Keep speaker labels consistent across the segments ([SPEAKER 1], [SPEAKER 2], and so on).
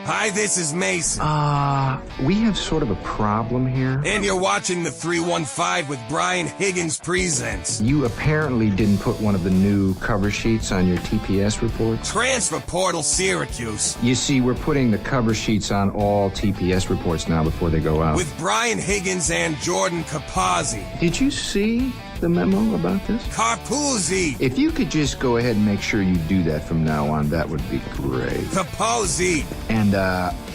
[SPEAKER 1] Hi, this is Mason.
[SPEAKER 2] We have sort of a problem here.
[SPEAKER 1] And you're watching the 315 with Brian Higgins Presents.
[SPEAKER 2] You apparently didn't put one of the new cover sheets on your TPS reports.
[SPEAKER 1] Transfer Portal Syracuse.
[SPEAKER 2] You see, we're putting the cover sheets on all TPS reports now before they go out.
[SPEAKER 1] With Brian Higgins and Jordan Capozzi.
[SPEAKER 2] Did you see the memo about this?
[SPEAKER 1] Capozzi.
[SPEAKER 2] If you could just go ahead and make sure you do that from now on, that would be great.
[SPEAKER 1] Capozzi.
[SPEAKER 2] And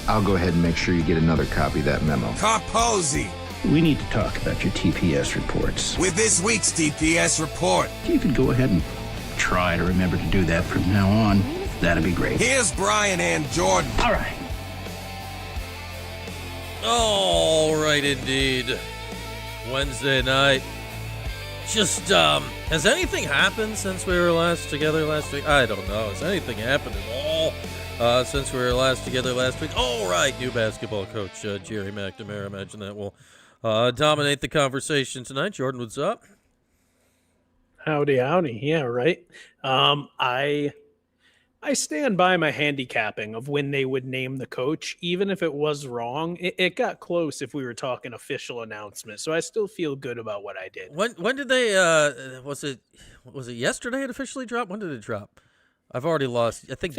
[SPEAKER 2] I'll go ahead and make sure you get another copy of that memo.
[SPEAKER 1] Capozzi.
[SPEAKER 3] We need to talk about your TPS reports.
[SPEAKER 1] With this week's TPS Report.
[SPEAKER 3] If you could go ahead and try to remember to do that from now on, that'd be great.
[SPEAKER 1] Here's Brian and Jordan.
[SPEAKER 3] All right.
[SPEAKER 4] All right, indeed. Wednesday night. Just, has anything happened since we were last together last week? I don't know. Has anything happened at all since we were last together last week? All right, new basketball coach Jerry McNamara. Imagine that will dominate the conversation tonight. Jordan, what's up?
[SPEAKER 5] Howdy, howdy. Yeah, right. I stand by my handicapping of when they would name the coach, even if it was wrong. It got close if we were talking official announcement, so I still feel good about what I did.
[SPEAKER 4] When did they? Was it yesterday? It officially dropped. When did it drop? I've already lost. I think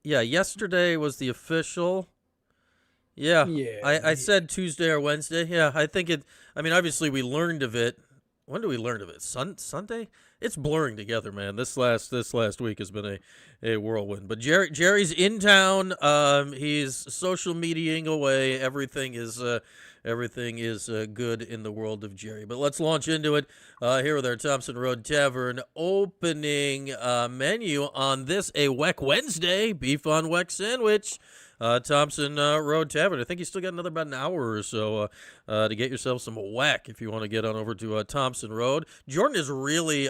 [SPEAKER 4] yeah, yesterday was the official. Yeah. I said Tuesday or Wednesday. Yeah, I think it. I mean, obviously we learned of it. When did we learn of it? Sunday? It's blurring together, man. This last week has been a whirlwind. But Jerry's in town. He's social mediaing away. Everything is good in the world of Jerry. But let's launch into it here with our Thompson Road Tavern opening menu on this a Weck Wednesday beef on Weck sandwich. Thompson Road Tavern. I think you still got another about an hour or so to get yourself some whack if you want to get on over to Thompson Road. Jordan has really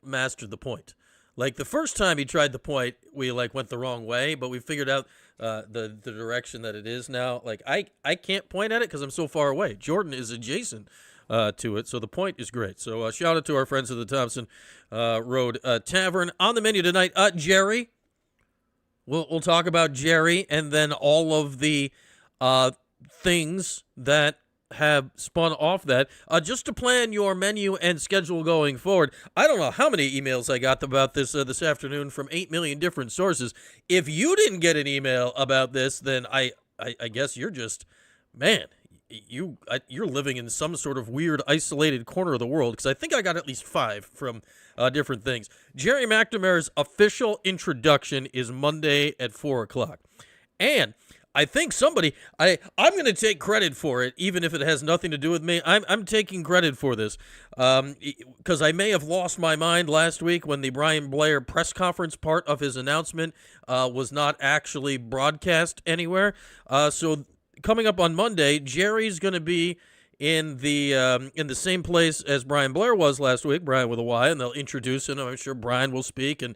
[SPEAKER 4] mastered the point. Like the first time he tried the point, we went the wrong way, but we figured out the direction that it is now. Like I can't point at it because I'm so far away. Jordan is adjacent to it, so the point is great. So shout out to our friends at the Thompson Road Tavern. On the menu tonight, Jerry. We'll talk about Jerry and then all of the things that have spun off that. Just to plan your menu and schedule going forward, I don't know how many emails I got about this this afternoon from 8 million different sources. If you didn't get an email about this, then I guess you're just, man, you're living in some sort of weird isolated corner of the world, because I think I got at least 5 from different things. Jerry McNamara's official introduction is Monday at 4 o'clock. And I think somebody, I'm going to take credit for it, even if it has nothing to do with me. I'm taking credit for this because I may have lost my mind last week when the Brian Blair press conference part of his announcement was not actually broadcast anywhere. So coming up on Monday, Jerry's going to be in the same place as Brian Blair was last week, Brian with a Y, and they'll introduce him. I'm sure Brian will speak, and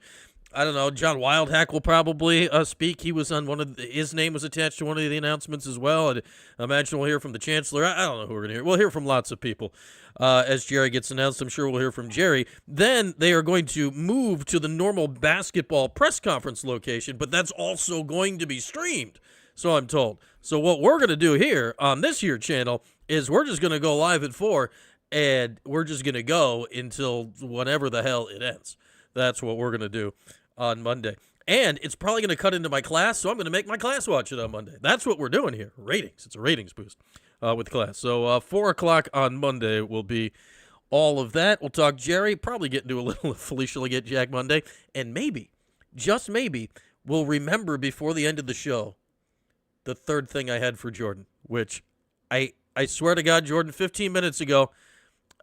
[SPEAKER 4] I don't know, John Wildhack will probably speak. He was on his name was attached to one of the announcements as well. I'd imagine we'll hear from the Chancellor. I don't know who we're going to hear. We'll hear from lots of people as Jerry gets announced. I'm sure we'll hear from Jerry. Then they are going to move to the normal basketball press conference location, but that's also going to be streamed, so I'm told. So what we're going to do here on this here channel is we're just going to go live at 4, and we're just going to go until whenever the hell it ends. That's what we're going to do on Monday. And it's probably going to cut into my class, so I'm going to make my class watch it on Monday. That's what we're doing here. Ratings. It's a ratings boost with class. So 4 o'clock on Monday will be all of that. We'll talk Jerry, probably get into a little Felicia Legette-Jack Monday, and maybe, just maybe, we'll remember before the end of the show the third thing I had for Jordan, which I swear to God, Jordan, 15 minutes ago,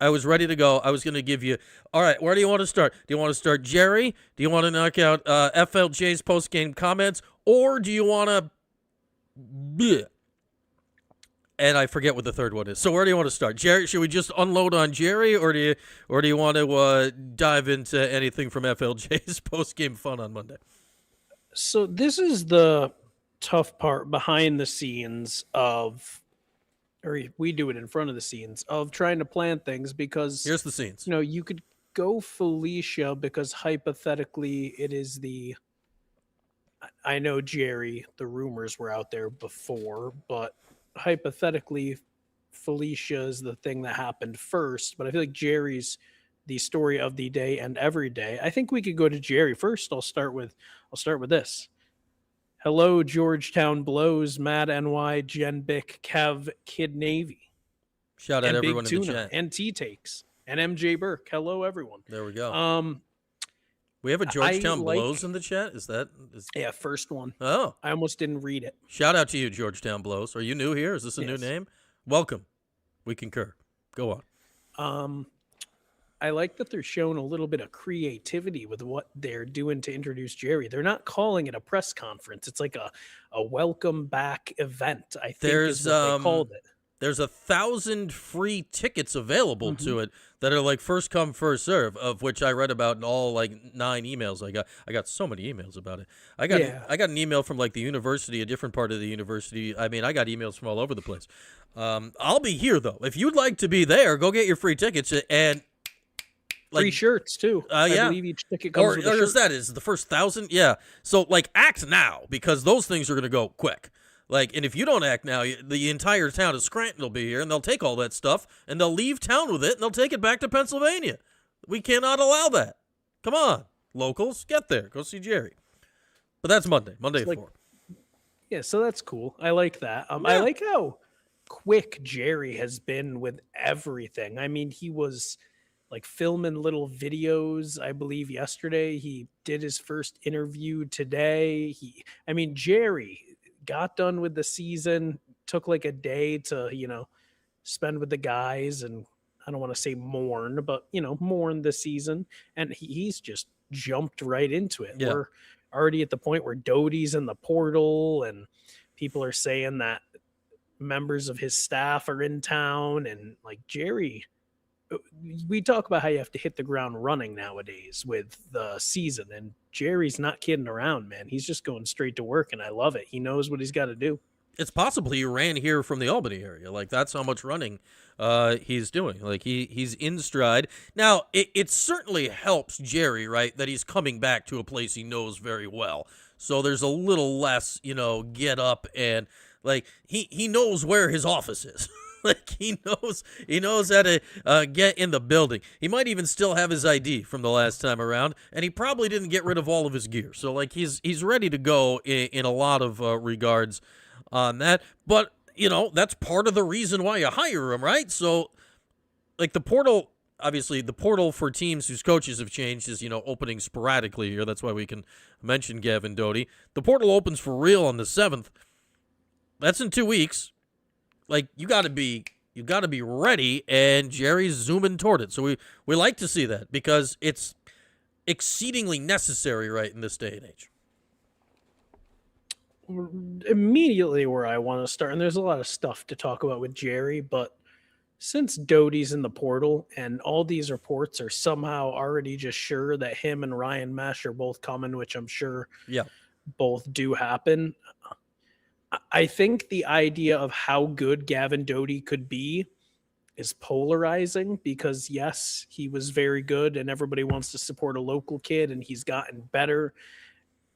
[SPEAKER 4] I was ready to go. I was going to give you, all right, where do you want to start? Do you want to start Jerry? Do you want to knock out FLJ's post-game comments? Or do you want to, bleh? And I forget what the third one is. So where do you want to start? Jerry, should we just unload on Jerry, or do you want to dive into anything from FLJ's post-game fun on Monday?
[SPEAKER 5] So this is the tough part behind the scenes of, or we do it in front of the scenes of trying to plan things, because
[SPEAKER 4] here's the scenes.
[SPEAKER 5] You could go Felicia because hypothetically it is the I know Jerry, the rumors were out there before, but hypothetically, Felicia is the thing that happened first. But I feel like Jerry's the story of the day and every day. I think we could go to Jerry first. I'll start with this. Hello, Georgetown Blows, Mad NY, Jen Bick, Kev, Kid Navy,
[SPEAKER 4] Shout out
[SPEAKER 5] and
[SPEAKER 4] everyone
[SPEAKER 5] Big
[SPEAKER 4] in the
[SPEAKER 5] Tuna,
[SPEAKER 4] chat.
[SPEAKER 5] and T Takes, and MJ Burke. Hello, everyone.
[SPEAKER 4] There we go. We have a Georgetown Blows in the chat. Is that?
[SPEAKER 5] Yeah, first one.
[SPEAKER 4] Oh,
[SPEAKER 5] I almost didn't read it.
[SPEAKER 4] shout out to you, Georgetown Blows. Are you new here? Is this a new
[SPEAKER 5] Yes.
[SPEAKER 4] name? Welcome. We concur. Go on.
[SPEAKER 5] I like that they're showing a little bit of creativity with what they're doing to introduce Jerry. They're not calling it a press conference. It's like a welcome back event, I think is what they called it.
[SPEAKER 4] There's 1,000 free tickets available to it that are like first come, first serve, of which I read about in all like 9 emails I got. I got so many emails about it. I got an email from like the university, a different part of the university. I mean, I got emails from all over the place. I'll be here though. If you'd like to be there, go get your free tickets and
[SPEAKER 5] Free shirts too.
[SPEAKER 4] Yeah.
[SPEAKER 5] I believe each ticket comes with a
[SPEAKER 4] or
[SPEAKER 5] shirt.
[SPEAKER 4] is that is the first 1,000? Yeah. So like act now because those things are gonna go quick. Like, and if you don't act now, the entire town of Scranton will be here, and they'll take all that stuff, and they'll leave town with it, and they'll take it back to Pennsylvania. We cannot allow that. Come on, locals, get there. Go see Jerry. But that's Monday at 4.
[SPEAKER 5] Yeah, so that's cool. I like that. I like how quick Jerry has been with everything. I mean, he was like filming little videos, I believe, yesterday. He did his first interview today. Jerry got done with the season, took like a day to, spend with the guys and I don't want to say mourn, but, mourn the season. And he's just jumped right into it.
[SPEAKER 4] Yeah.
[SPEAKER 5] We're already at the point where Dodie's in the portal and people are saying that members of his staff are in town. And like Jerry, we talk about how you have to hit the ground running nowadays with the season, and Jerry's not kidding around, man. He's just going straight to work, and I love it. He knows what he's got to do.
[SPEAKER 4] It's possible he ran here from the Albany area. Like, that's how much running he's doing. Like, he's in stride. Now, it certainly helps Jerry, right, that he's coming back to a place he knows very well. So there's a little less, get up and, like, he knows where his office is. Like, he knows how to get in the building. He might even still have his ID from the last time around, and he probably didn't get rid of all of his gear. So, like, he's ready to go in a lot of regards on that. But, that's part of the reason why you hire him, right? So, like, the portal, obviously, the portal for teams whose coaches have changed is, opening sporadically here. That's why we can mention Gavin Dodie. The portal opens for real on the 7th. That's in 2 weeks. Like, you got to be ready, and Jerry's zooming toward it. So we like to see that because it's exceedingly necessary right in this day and age.
[SPEAKER 5] Immediately where I want to start, and there's a lot of stuff to talk about with Jerry, but since Dodie's in the portal and all these reports are somehow already just sure that him and Ryan Mesh are both coming, which I'm sure both do happen, I think the idea of how good Gavin Dodie could be is polarizing because, yes, he was very good and everybody wants to support a local kid, and he's gotten better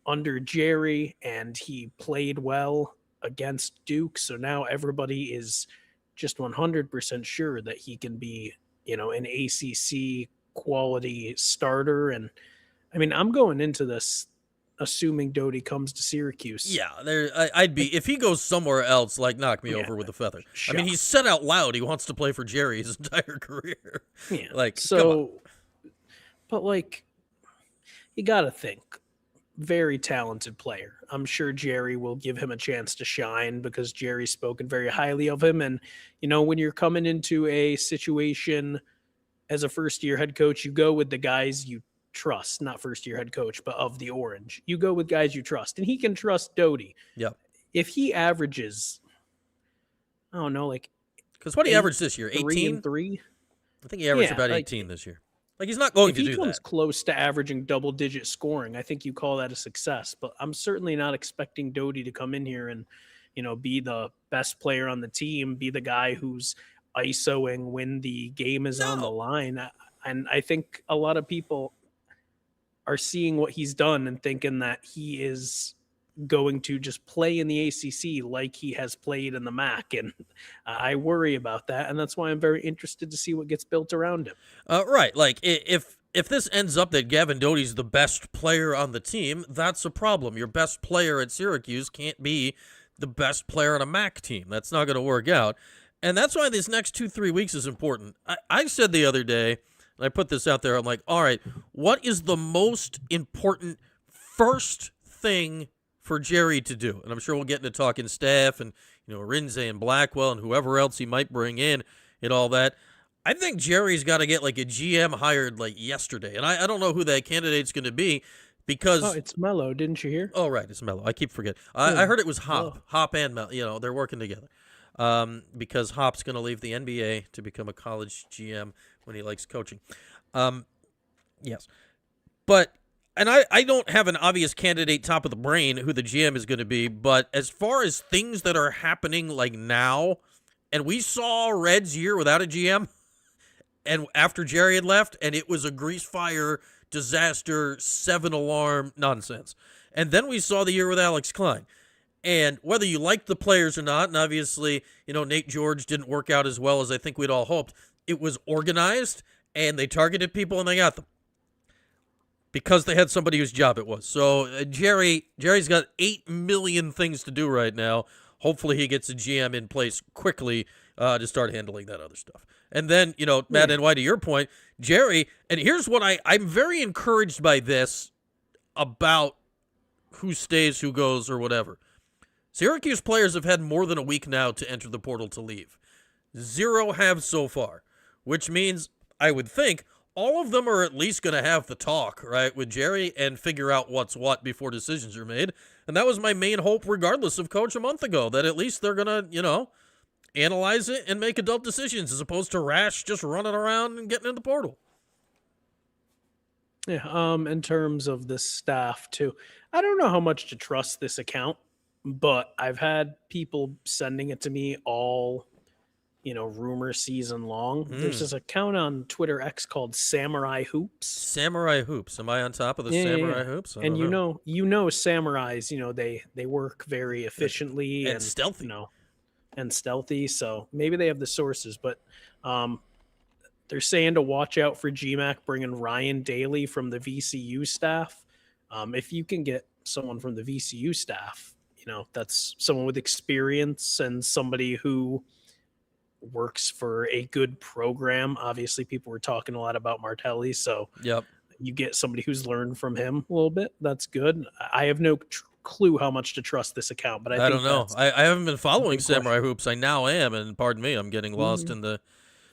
[SPEAKER 5] under Jerry and he played well against Duke. So now everybody is just 100% sure that he can be, an ACC quality starter. And I mean, I'm going into this assuming Dodie comes to Syracuse.
[SPEAKER 4] Yeah, I'd be if he goes somewhere else, like knock me over with a feather.
[SPEAKER 5] Shocked.
[SPEAKER 4] I mean, he said out loud he wants to play for Jerry his entire career.
[SPEAKER 5] Yeah,
[SPEAKER 4] like
[SPEAKER 5] so, but like, you got to think, very talented player. I'm sure Jerry will give him a chance to shine because Jerry's spoken very highly of him. And when you're coming into a situation as a first-year head coach, you go with the guys you trust, not first-year head coach, but of the Orange. You go with guys you trust, and he can trust Dodie.
[SPEAKER 4] Yep.
[SPEAKER 5] If he averages, I don't know, like,
[SPEAKER 4] because what he averaged this year, 18?
[SPEAKER 5] 3.
[SPEAKER 4] I think he averaged about 18 this year. Like, he's not going to do that.
[SPEAKER 5] If he comes close to averaging double-digit scoring, I think you call that a success. But I'm certainly not expecting Dodie to come in here and, be the best player on the team, be the guy who's ISOing when the game is on the line. And I think a lot of people are seeing what he's done and thinking that he is going to just play in the ACC like he has played in the MAC, and I worry about that, and that's why I'm very interested to see what gets built around him.
[SPEAKER 4] Right, like if this ends up that Gavin Dodie's the best player on the team, that's a problem. Your best player at Syracuse can't be the best player on a MAC team. That's not going to work out, and that's why this next 2-3 weeks is important. I said the other day, and I put this out there, I'm like, all right, what is the most important first thing for Jerry to do? And I'm sure we'll get into talking staff and, Rinze and Blackwell and whoever else he might bring in and all that. I think Jerry's got to get like a GM hired like yesterday. And I don't know who that candidate's going to be because...
[SPEAKER 5] Oh, it's Mello. Didn't you hear?
[SPEAKER 4] Oh, right. It's Mello. I keep forgetting. I heard it was Hop. Oh. Hop and Mello. They're working together. Because Hop's going to leave the NBA to become a college GM when he likes coaching. Yes. But... And I don't have an obvious candidate top of the brain who the GM is going to be, but as far as things that are happening like now, and we saw Red's year without a GM, and after Jerry had left, and it was a grease fire, disaster, 7-alarm nonsense. And then we saw the year with Alex Klein. And whether you liked the players or not, and obviously, Nate George didn't work out as well as I think we'd all hoped, it was organized, and they targeted people, and they got them. Because they had somebody whose job it was. So Jerry's got 8 million things to do right now. Hopefully he gets a GM in place quickly to start handling that other stuff. And then, Matt and White, to your point, Jerry, and here's what I'm very encouraged by this about who stays, who goes, or whatever. Syracuse players have had more than a week now to enter the portal to leave. 0 have so far, which means, I would think, all of them are at least going to have the talk, right, with Jerry and figure out what's what before decisions are made. And that was my main hope, regardless of coach a month ago, that at least they're going to, analyze it and make adult decisions as opposed to rash just running around and getting in the portal.
[SPEAKER 5] Yeah, in terms of the staff, too, I don't know how much to trust this account, but I've had people sending it to me all rumor season long. There's this account on Twitter X called Samurai Hoops.
[SPEAKER 4] Samurai Hoops. Am I on top of the Samurai Hoops?
[SPEAKER 5] And samurais, they work very efficiently
[SPEAKER 4] and stealthy.
[SPEAKER 5] And stealthy. So maybe they have the sources, but they're saying to watch out for GMAC bringing Ryan Daly from the VCU staff. If you can get someone from the VCU staff, that's someone with experience and somebody who works for a good program. Obviously, people were talking a lot about Martelli, so
[SPEAKER 4] yep,
[SPEAKER 5] you get somebody who's learned from him a little bit. That's good. I have no clue how much to trust this account, but I
[SPEAKER 4] don't know. I haven't been following Samurai Hoops. I now am, and pardon me, I'm getting lost in the.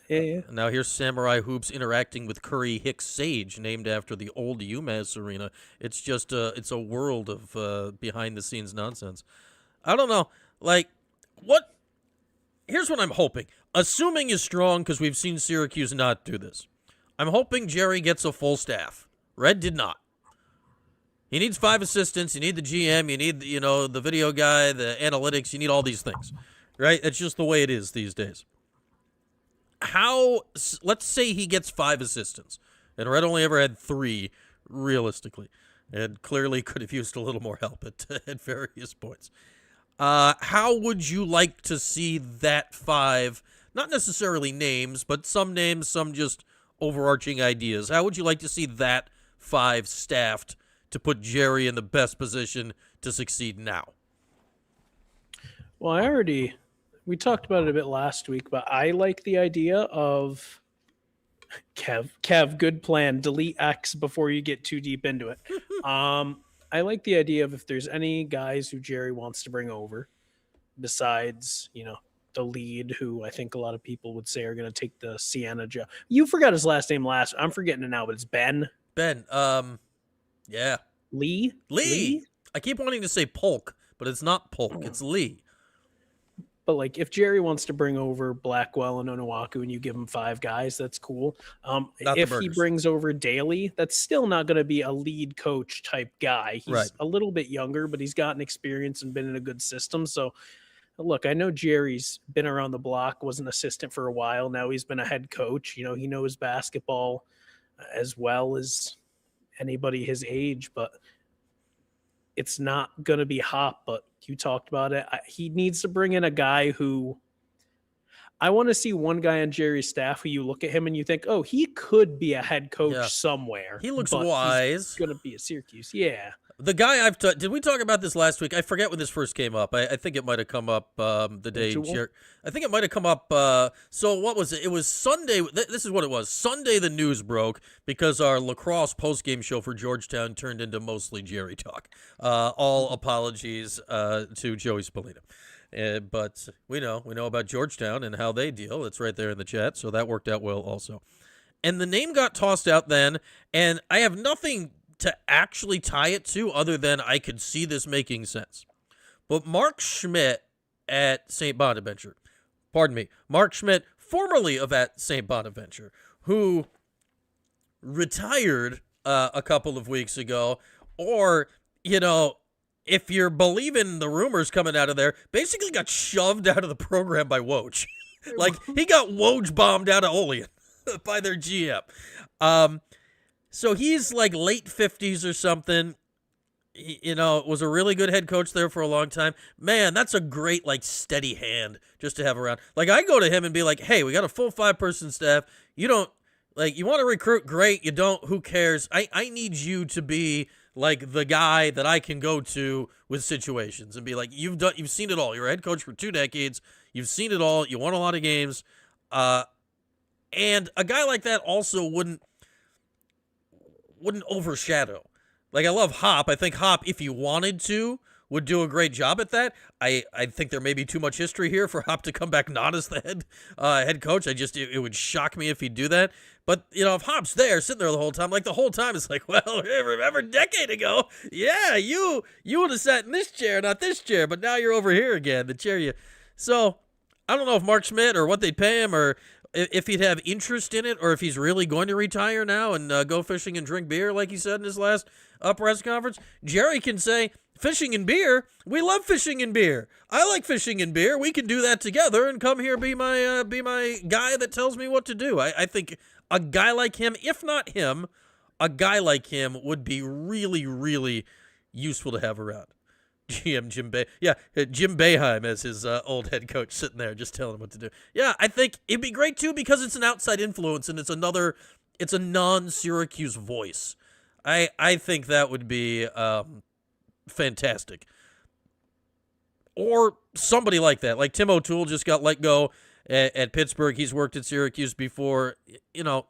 [SPEAKER 5] Yeah.
[SPEAKER 4] Now here's Samurai Hoops interacting with Curry Hicks Sage, named after the old UMass arena. It's just it's a world of behind the scenes nonsense. I don't know, like what. Here's what I'm hoping. Assuming is strong because we've seen Syracuse not do this. I'm hoping Jerry gets a full staff. Red did not. He needs 5 assistants. You need the GM. You need, the video guy, the analytics. You need all these things, right? That's just the way it is these days. Let's say he gets 5 assistants, and Red only ever had 3, realistically, and clearly could have used a little more help at various points. How would you like to see that 5, not necessarily names, but some names, some just overarching ideas? How would you like to see that 5 staffed to put Jerry in the best position to succeed now?
[SPEAKER 5] Well, we talked about it a bit last week, but I like the idea of Kev, good plan, delete X before you get too deep into it. I like the idea of if there's any guys who Jerry wants to bring over besides, the lead, who I think a lot of people would say are going to take the Siena job. You forgot his last name I'm forgetting it now, but it's Ben.
[SPEAKER 4] Yeah.
[SPEAKER 5] Lee?
[SPEAKER 4] I keep wanting to say Polk, but it's not Polk. It's Lee.
[SPEAKER 5] But like, if Jerry wants to bring over Blackwell and Onuaku and you give him 5 guys, that's cool. If he brings over Daly, that's still not going to be a lead coach type guy. He's a little bit younger, but he's gotten experience and been in a good system. So look, I know Jerry's been around the block, was an assistant for a while. Now he's been a head coach. He knows basketball as well as anybody his age, but it's not going to be Hop, but you talked about it. He needs to bring in a guy who I want to see one guy on Jerry's staff who you look at him and you think, oh, he could be a head coach somewhere.
[SPEAKER 4] He looks
[SPEAKER 5] but
[SPEAKER 4] wise.
[SPEAKER 5] He's going to be at Syracuse. Yeah.
[SPEAKER 4] The guy did we talk about this last week? I forget when this first came up. I think it might have come up the day. I think it might have come up. So what was it? It was Sunday. This is what it was. Sunday the news broke because our lacrosse postgame show for Georgetown turned into mostly Jerry talk. All apologies to Joey Spallina. But we know about Georgetown and how they deal. It's right there in the chat. So that worked out well also. And the name got tossed out then, and I have nothing to actually tie it to other than I could see this making sense. But Mark Schmidt at St. Bonaventure, Mark Schmidt, formerly of at St. Bonaventure, who retired a couple of weeks ago, or, if you're believing the rumors coming out of there, basically got shoved out of the program by Woj. Like, he got Woj bombed out of Olean by their GM. So he's like late 50s or something. Was a really good head coach there for a long time. Man, that's a great, steady hand just to have around. Like, I go to him and be like, hey, we got a full 5-person staff. You don't, you want to recruit? Great. You don't, who cares? I need you to be, the guy that I can go to with situations and be like, you've seen it all. You're a head coach for 2 decades. You've seen it all. You won a lot of games. And a guy like that also wouldn't overshadow. I love Hop. I think Hop, if he wanted to, would do a great job at that. I think there may be too much history here for Hop to come back not as the head coach. It would shock me if he'd do that. But, if Hop's there, sitting there the whole time, the whole time it's well, remember a decade ago, yeah, you would have sat in this chair, not this chair, but now you're over here again, the chair you. So, I don't know if Mark Schmidt or what they'd pay him or if he'd have interest in it, or if he's really going to retire now and go fishing and drink beer like he said in his last press conference. Jerry can say, fishing and beer, we love fishing and beer. I like fishing and beer. We can do that together and come here be my guy that tells me what to do. I think a guy like him, if not him, a guy like him would be really, really useful to have around. GM Jim Jim Boeheim as his old head coach sitting there just telling him what to do. Yeah, I think it'd be great too because it's an outside influence and it's a non-Syracuse voice. I think that would be fantastic. Or somebody like that. Like Tim O'Toole just got let go at Pittsburgh. He's worked at Syracuse before.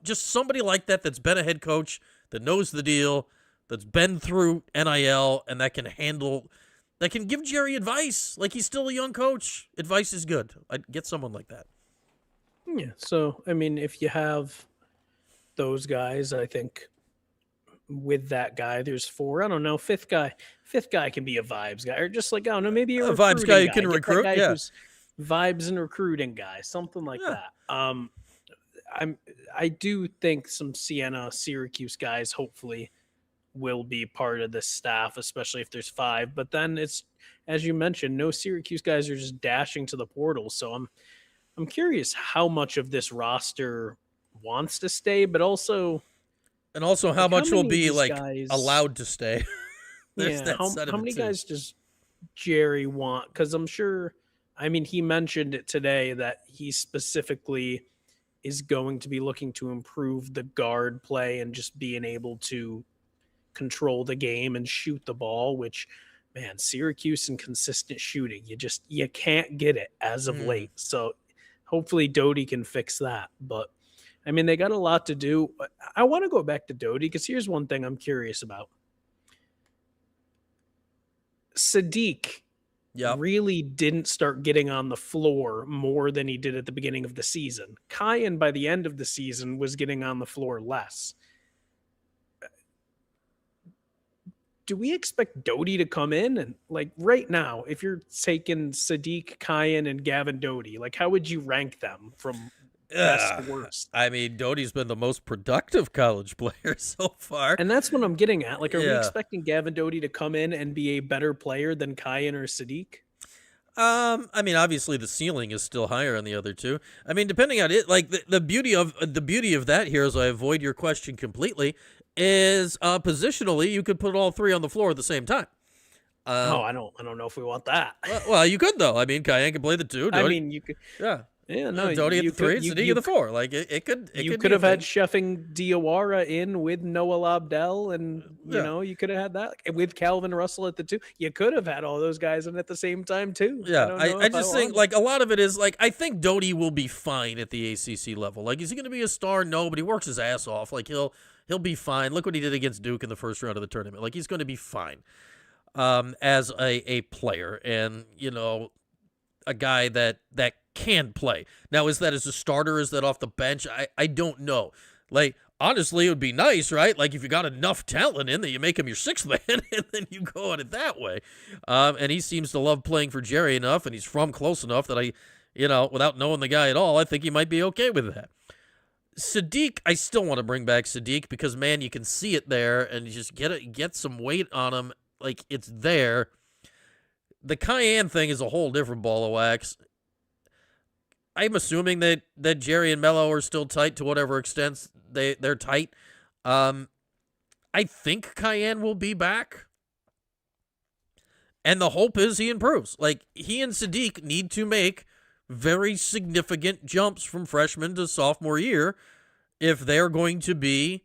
[SPEAKER 4] Just somebody like that that's been a head coach, that knows the deal, that's been through NIL, and that can give Jerry advice. He's still a young coach. Advice is good. I'd get someone like that.
[SPEAKER 5] Yeah. So, if you have those guys, I think with that guy, there's 4. I don't know. Fifth guy can be a vibes guy, or just I don't know, maybe a
[SPEAKER 4] vibes guy you can
[SPEAKER 5] Get
[SPEAKER 4] recruit.
[SPEAKER 5] That guy
[SPEAKER 4] yeah.
[SPEAKER 5] who's vibes and recruiting guy, something like that. I do think some Siena, Syracuse guys hopefully will be part of the staff, especially if there's 5. But then it's, as you mentioned, no Syracuse guys are just dashing to the portal. So I'm curious how much of this roster wants to stay, but also
[SPEAKER 4] how much will be
[SPEAKER 5] guys,
[SPEAKER 4] allowed to stay.
[SPEAKER 5] How many guys does Jerry want? Because I'm sure, he mentioned it today that he specifically is going to be looking to improve the guard play and just being able to control the game and shoot the ball, which, man, Syracuse and consistent shooting, you can't get it as of late. So hopefully Dodie can fix that. But they got a lot to do. I want to go back to Dodie because here's one thing I'm curious about. Sadiq really didn't start getting on the floor more than he did at the beginning of the season. Kyan, by the end of the season, was getting on the floor less. Do we expect Dodie to come in and right now, if you're taking Sadiq, Kyan, and Gavin Dodie, how would you rank them from best to worst?
[SPEAKER 4] Dodie's been the most productive college player so far.
[SPEAKER 5] And that's what I'm getting at. Are we expecting Gavin Dodie to come in and be a better player than Kyan or Sadiq?
[SPEAKER 4] Obviously the ceiling is still higher on the other two. Depending on it, the beauty of that here, as I avoid your question completely, is positionally you could put all 3 on the floor at the same time.
[SPEAKER 5] I don't know if we want that.
[SPEAKER 4] Well, you could though. I mean, Cayenne can play the 2.
[SPEAKER 5] I
[SPEAKER 4] Dodie,
[SPEAKER 5] mean, you could.
[SPEAKER 4] yeah.
[SPEAKER 5] Yeah, no,
[SPEAKER 4] Dodie at the 3, and
[SPEAKER 5] you,
[SPEAKER 4] Sadiq at the 4. Like it could.
[SPEAKER 5] you
[SPEAKER 4] could
[SPEAKER 5] could
[SPEAKER 4] be a
[SPEAKER 5] have had
[SPEAKER 4] thing.
[SPEAKER 5] Sheffing Diawara in with Noah Lobdell, and you could have had that with Calvin Russell at the 2. You could have had all those guys in at the same time too.
[SPEAKER 4] Yeah, I just think like a lot of it is like I think Dodie will be fine at the ACC level. Like, is he going to be a star? No, but he works his ass off. Like he'll be fine. Look what he did against Duke in the first round of the tournament. Like he's going to be fine as a player, and a guy that can play. Now, is that as a starter? Is that off the bench? I don't know. Like, honestly, it would be nice, right? Like, if you got enough talent in that you make him your 6th man, and then you go at it that way. And he seems to love playing for Jerry enough, and he's from close enough that without knowing the guy at all, I think he might be okay with that. Sadiq, I still want to bring back Sadiq because, man, you can see it there, and you just get some weight on him. Like, it's there. The Cayenne thing is a whole different ball of wax. I'm assuming that Jerry and Mello are still tight to whatever extent they're tight. I think Cayenne will be back. And the hope is he improves. Like, he and Sadiq need to make very significant jumps from freshman to sophomore year if they're going to be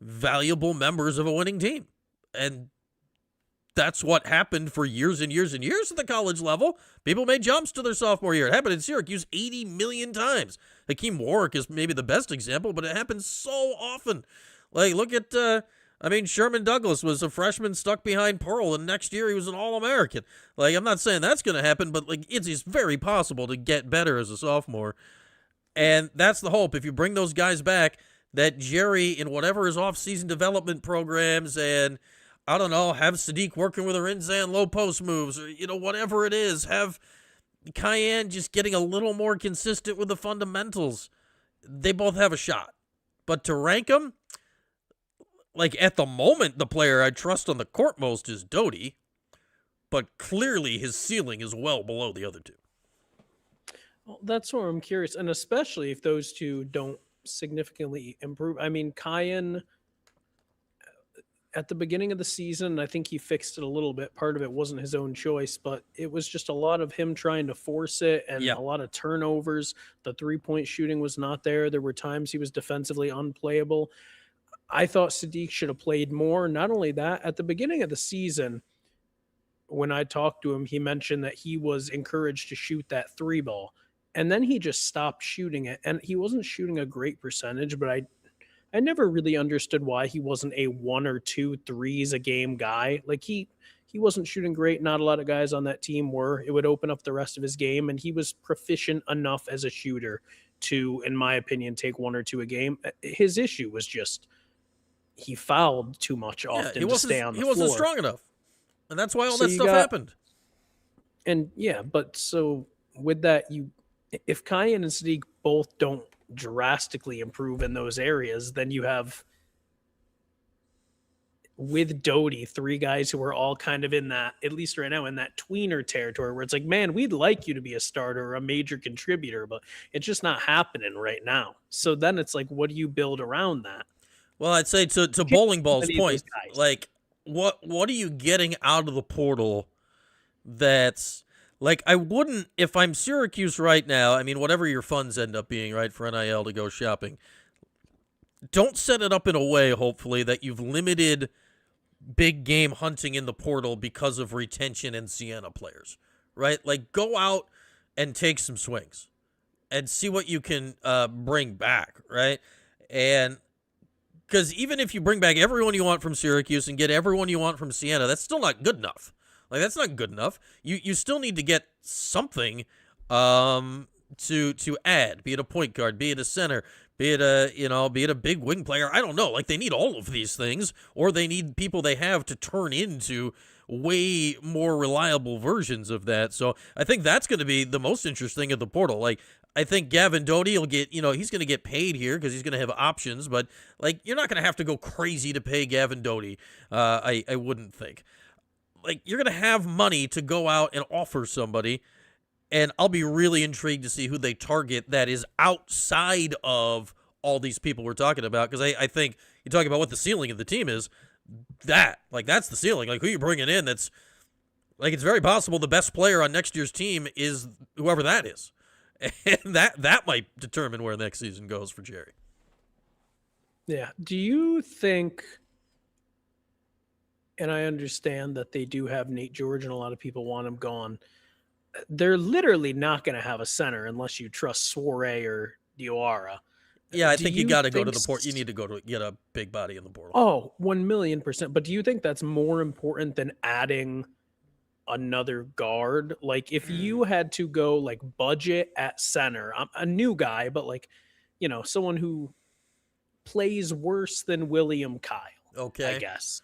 [SPEAKER 4] valuable members of a winning team. And that's what happened for years and years and years at the college level. People made jumps to their sophomore year. It happened in Syracuse 80 million times. Hakeem Warwick is maybe the best example, but it happens so often. Like, look at, Sherman Douglas was a freshman stuck behind Pearl, and next year he was an All-American. Like, I'm not saying that's going to happen, but, like, it's very possible to get better as a sophomore. And that's the hope. If you bring those guys back, that Jerry, in whatever his off-season development programs and I don't know, have Sadiq working with her Rinzan low post moves or, whatever it is. Have Cayenne just getting a little more consistent with the fundamentals. They both have a shot. But to rank them, like at the moment, the player I trust on the court most is Dodie. But clearly his ceiling is well below the other 2.
[SPEAKER 5] Well, that's where I'm curious. And especially if those 2 don't significantly improve. I mean, Cayenne, at the beginning of the season, I think he fixed it a little bit. Part of it wasn't his own choice, but it was just a lot of him trying to force it and a lot of turnovers. The 3-point shooting was not there. There were times he was defensively unplayable. I thought Sadiq should have played more. Not only that, at the beginning of the season, when I talked to him, he mentioned that he was encouraged to shoot that 3 ball. And then he just stopped shooting it. And he wasn't shooting a great percentage, but I never really understood why he wasn't a 1 or 2 threes a game guy. Like he wasn't shooting great. Not a lot of guys on that team were. It would open up the rest of his game, and he was proficient enough as a shooter to, in my opinion, take 1 or 2 a game. His issue was just he fouled too much often to stay on the floor. He wasn't
[SPEAKER 4] strong enough, and that's why all that stuff happened.
[SPEAKER 5] And but so with that, if Cayenne and Sadiq both don't drastically improve in those areas, then you have with Dodie 3 guys who are all kind of in that, at least right now, in that tweener territory where it's like, man, we'd like you to be a starter or a major contributor, but it's just not happening right now. So then it's like, what do you build around that?
[SPEAKER 4] Well, I'd say to Bowling Ball's point, like what are you getting out of the portal that's like, I wouldn't, if I'm Syracuse right now, I mean, whatever your funds end up being, right, for NIL to go shopping, don't set it up in a way, hopefully, that you've limited big game hunting in the portal because of retention and Siena players, right? Like, go out and take some swings and see what you can bring back, right? And because even if you bring back everyone you want from Syracuse and get everyone you want from Siena, that's still not good enough. Like, that's not good enough. You still need to get something to add, be it a point guard, be it a center, be it a big wing player. I don't know. Like, they need all of these things, or they need people they have to turn into way more reliable versions of that. So I think that's going to be the most interesting of the portal. Like, I think Gavin Dodie will get, he's going to get paid here because he's going to have options, but like, you're not going to have to go crazy to pay Gavin Dodie. I wouldn't think. Like, you're going to have money to go out and offer somebody, and I'll be really intrigued to see who they target that is outside of all these people we're talking about, because I think you talk about what the ceiling of the team is, that's the ceiling. Like, who you bringing in that's Like, it's very possible the best player on next year's team is whoever that is. And that might determine where next season goes for Jerry.
[SPEAKER 5] Yeah. Do you think, and I understand that they do have Nate George and a lot of people want him gone, they're literally not going to have a center unless you trust Soiree or Diawara.
[SPEAKER 4] Yeah, I think you got to go to the port. You need to go to get a big body in the portal.
[SPEAKER 5] Oh, 1,000,000%. But do you think that's more important than adding another guard? Like, if you had to go like budget at center, I'm a new guy, but like, someone who plays worse than William Kyle.
[SPEAKER 4] Okay.
[SPEAKER 5] I guess.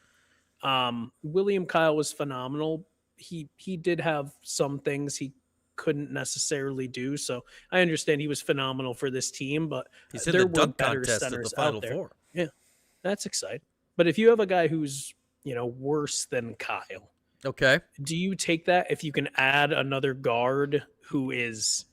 [SPEAKER 5] William Kyle was phenomenal. He did have some things he couldn't necessarily do. So I understand he was phenomenal for this team, but
[SPEAKER 4] he's in
[SPEAKER 5] there
[SPEAKER 4] the
[SPEAKER 5] were
[SPEAKER 4] dunk
[SPEAKER 5] better
[SPEAKER 4] contest at
[SPEAKER 5] centers
[SPEAKER 4] the Final
[SPEAKER 5] out there.
[SPEAKER 4] Four.
[SPEAKER 5] Yeah, that's exciting. But if you have a guy who's, worse than Kyle,
[SPEAKER 4] okay,
[SPEAKER 5] do you take that if you can add another guard who is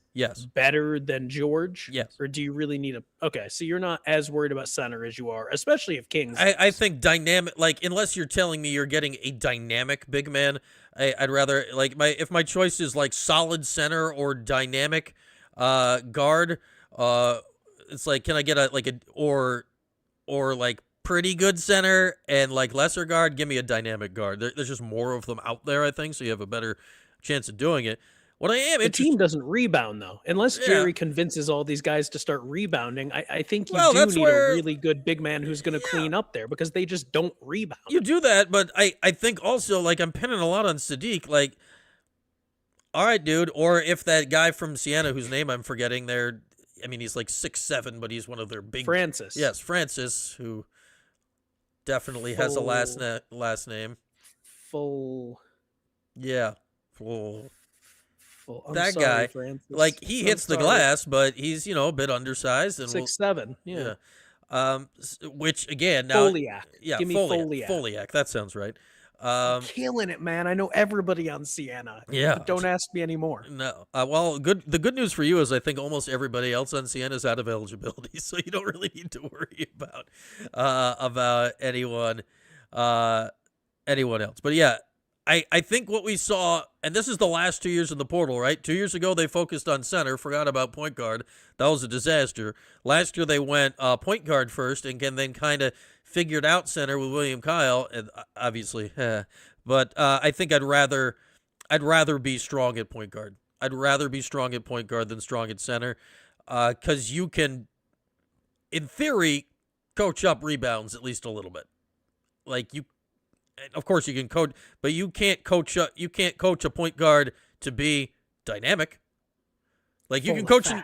[SPEAKER 5] better than George?
[SPEAKER 4] Yes.
[SPEAKER 5] Or do you really need okay, so you're not as worried about center as you are, especially if Kings.
[SPEAKER 4] I think dynamic, like, unless you're telling me you're getting a dynamic big man, I'd rather, like, if my choice is like solid center or dynamic guard, it's like, can I get or like pretty good center and like lesser guard? Give me a dynamic guard. There's just more of them out there, I think, so you have a better chance of doing it. What I am
[SPEAKER 5] the team doesn't rebound though, unless Jerry convinces all these guys to start rebounding. I think you do need a really good big man who's going to clean up there because they just don't rebound.
[SPEAKER 4] You do that, but I think also, like, I'm pinning a lot on Sadiq. Like, all right, dude. Or if that guy from Siena, whose name I'm forgetting, he's like 6'7", but he's one of their big
[SPEAKER 5] Francis.
[SPEAKER 4] Yes, Francis, who definitely has a last name.
[SPEAKER 5] Full.
[SPEAKER 4] Yeah, full.
[SPEAKER 5] That
[SPEAKER 4] sorry,
[SPEAKER 5] guy, Francis.
[SPEAKER 4] Like, he hits the glass, but he's a bit undersized and
[SPEAKER 5] 6'7". Yeah.
[SPEAKER 4] Which again now.
[SPEAKER 5] Foliak.
[SPEAKER 4] Yeah,
[SPEAKER 5] give me
[SPEAKER 4] Foliak. Foliak. That sounds right.
[SPEAKER 5] Killing it, man. I know everybody on Siena.
[SPEAKER 4] Yeah.
[SPEAKER 5] But don't ask me anymore.
[SPEAKER 4] No. Well, the good news for you is I think almost everybody else on Siena is out of eligibility, so you don't really need to worry about anyone else. But yeah. I think what we saw, and this is the last 2 years in the portal, right? 2 years ago, they focused on center, forgot about point guard. That was a disaster. Last year, they went point guard first and then kind of figured out center with William Kyle, and obviously. But I think I'd rather be strong at point guard. I'd rather be strong at point guard than strong at center because you can, in theory, coach up rebounds at least a little bit. Like, of course you can coach, but you can't coach a point guard to be dynamic. Like, you can coach him.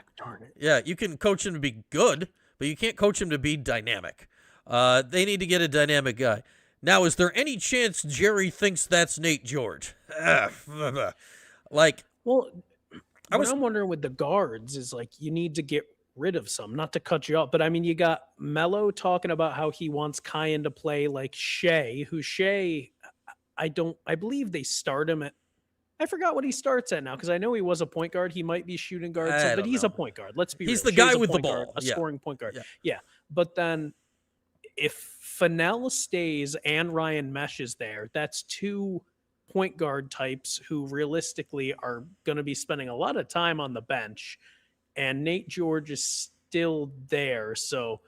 [SPEAKER 4] Yeah, you can coach him to be good, but you can't coach him to be dynamic. They need to get a dynamic guy. Now, is there any chance Jerry thinks that's Nate George? Like,
[SPEAKER 5] well, I'm wondering with the guards is like you need to get rid of some, not to cut you off, but I mean, you got Melo talking about how he wants Kyan to play like Shea, I believe they start him at, I forgot what he starts at now because I know he was a point guard. He might be shooting guard, but he's a point guard. Let's be real.
[SPEAKER 4] He's the guy with the ball,
[SPEAKER 5] guard, a scoring point guard. Yeah. But then if Fennell stays and Ryan Mesh is there, that's two point guard types who realistically are going to be spending a lot of time on the bench. And Nate George is still there. So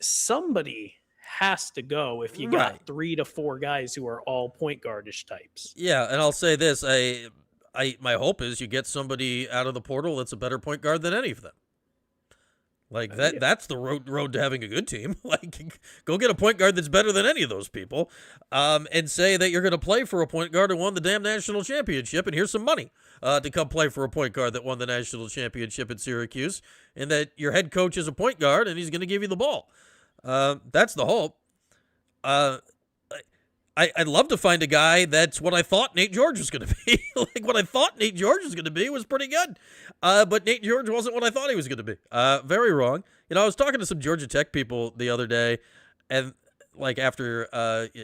[SPEAKER 5] somebody has to go if you got 3 to 4 guys who are all point guardish types.
[SPEAKER 4] Yeah, and I'll say this. My hope is you get somebody out of the portal that's a better point guard than any of them. Like, that's the road to having a good team. Like, go get a point guard that's better than any of those people, and say that you're going to play for a point guard who won the damn national championship, and here's some money to come play for a point guard that won the national championship at Syracuse, and that your head coach is a point guard, and he's going to give you the ball. That's the hope. I'd love to find a guy that's what I thought Nate George was going to be. Like, what I thought Nate George was going to be was pretty good. But Nate George wasn't what I thought he was going to be. Very wrong. I was talking to some Georgia Tech people the other day, and like after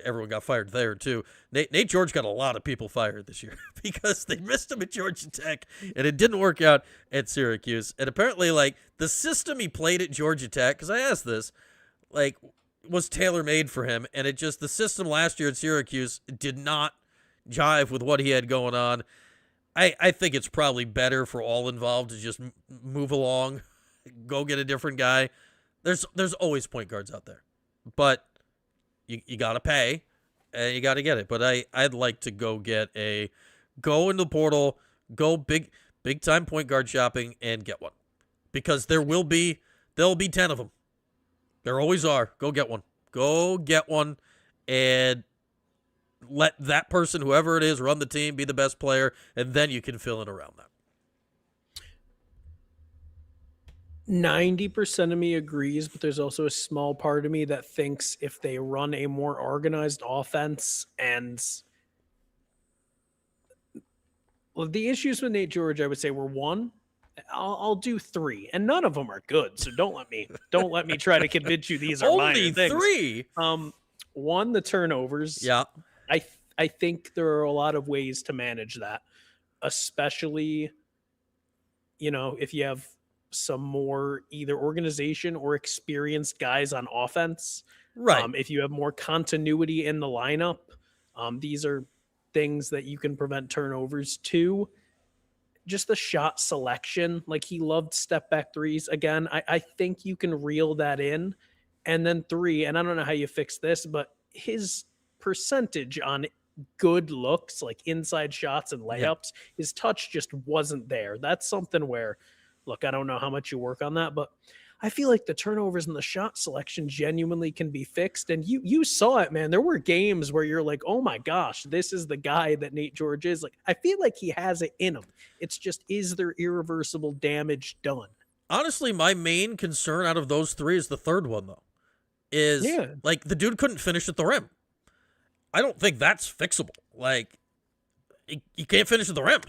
[SPEAKER 4] everyone got fired there too, Nate George got a lot of people fired this year because they missed him at Georgia Tech, and it didn't work out at Syracuse. And apparently, like, the system he played at Georgia Tech, because I asked this, like, was tailor-made for him, and the system last year at Syracuse did not jive with what he had going on. I think it's probably better for all involved to just move along, go get a different guy. There's always point guards out there, but you got to pay and you got to get it. But I'd like to go in the portal, go big time point guard shopping and get one, because there'll be 10 of them. There always are. Go get one and let that person, whoever it is, run the team, be the best player, and then you can fill in around that.
[SPEAKER 5] 90% of me agrees, but there's also a small part of me that thinks if they run a more organized offense and the issues with Nate George, I would say, were one. I'll do three, and none of them are good. So don't let me try to convince you these are
[SPEAKER 4] only
[SPEAKER 5] minor
[SPEAKER 4] three.
[SPEAKER 5] Things. One, the turnovers.
[SPEAKER 4] Yeah,
[SPEAKER 5] I think there are a lot of ways to manage that, especially, if you have some more either organization or experienced guys on offense.
[SPEAKER 4] right.
[SPEAKER 5] If you have more continuity in the lineup, these are things that you can prevent turnovers. Two, just the shot selection. Like, he loved step back threes. Again, I think you can reel that in. And then three, and I don't know how you fix this, but his percentage on good looks, like inside shots and layups, his touch just wasn't there. That's something where, look, I don't know how much you work on that, but I feel like the turnovers and the shot selection genuinely can be fixed. And you saw it, man. There were games where you're like, oh my gosh, this is the guy that Nate George is. Like, I feel like he has it in him. It's just, is there irreversible damage done?
[SPEAKER 4] Honestly, my main concern out of those three is the third one, though. Like, the dude couldn't finish at the rim. I don't think that's fixable. Like, you can't finish at the rim.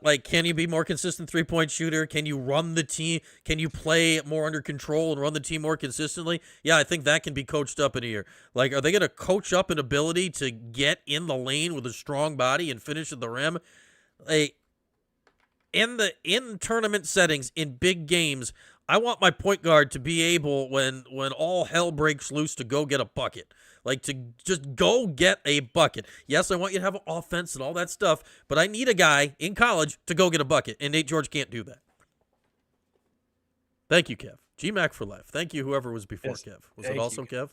[SPEAKER 4] Like, can you be more consistent 3-point shooter? Can you run the team? Can you play more under control and run the team more consistently? Yeah, I think that can be coached up in a year. Like, are they going to coach up an ability to get in the lane with a strong body and finish at the rim? Like, in tournament settings, in big games, I want my point guard to be able, when all hell breaks loose, to go get a bucket. Like, to just go get a bucket. Yes, I want you to have offense and all that stuff, but I need a guy in college to go get a bucket, and Nate George can't do that. Thank you, Kev. GMAC for life. Thank you, whoever was before Kev. Was it also Kev?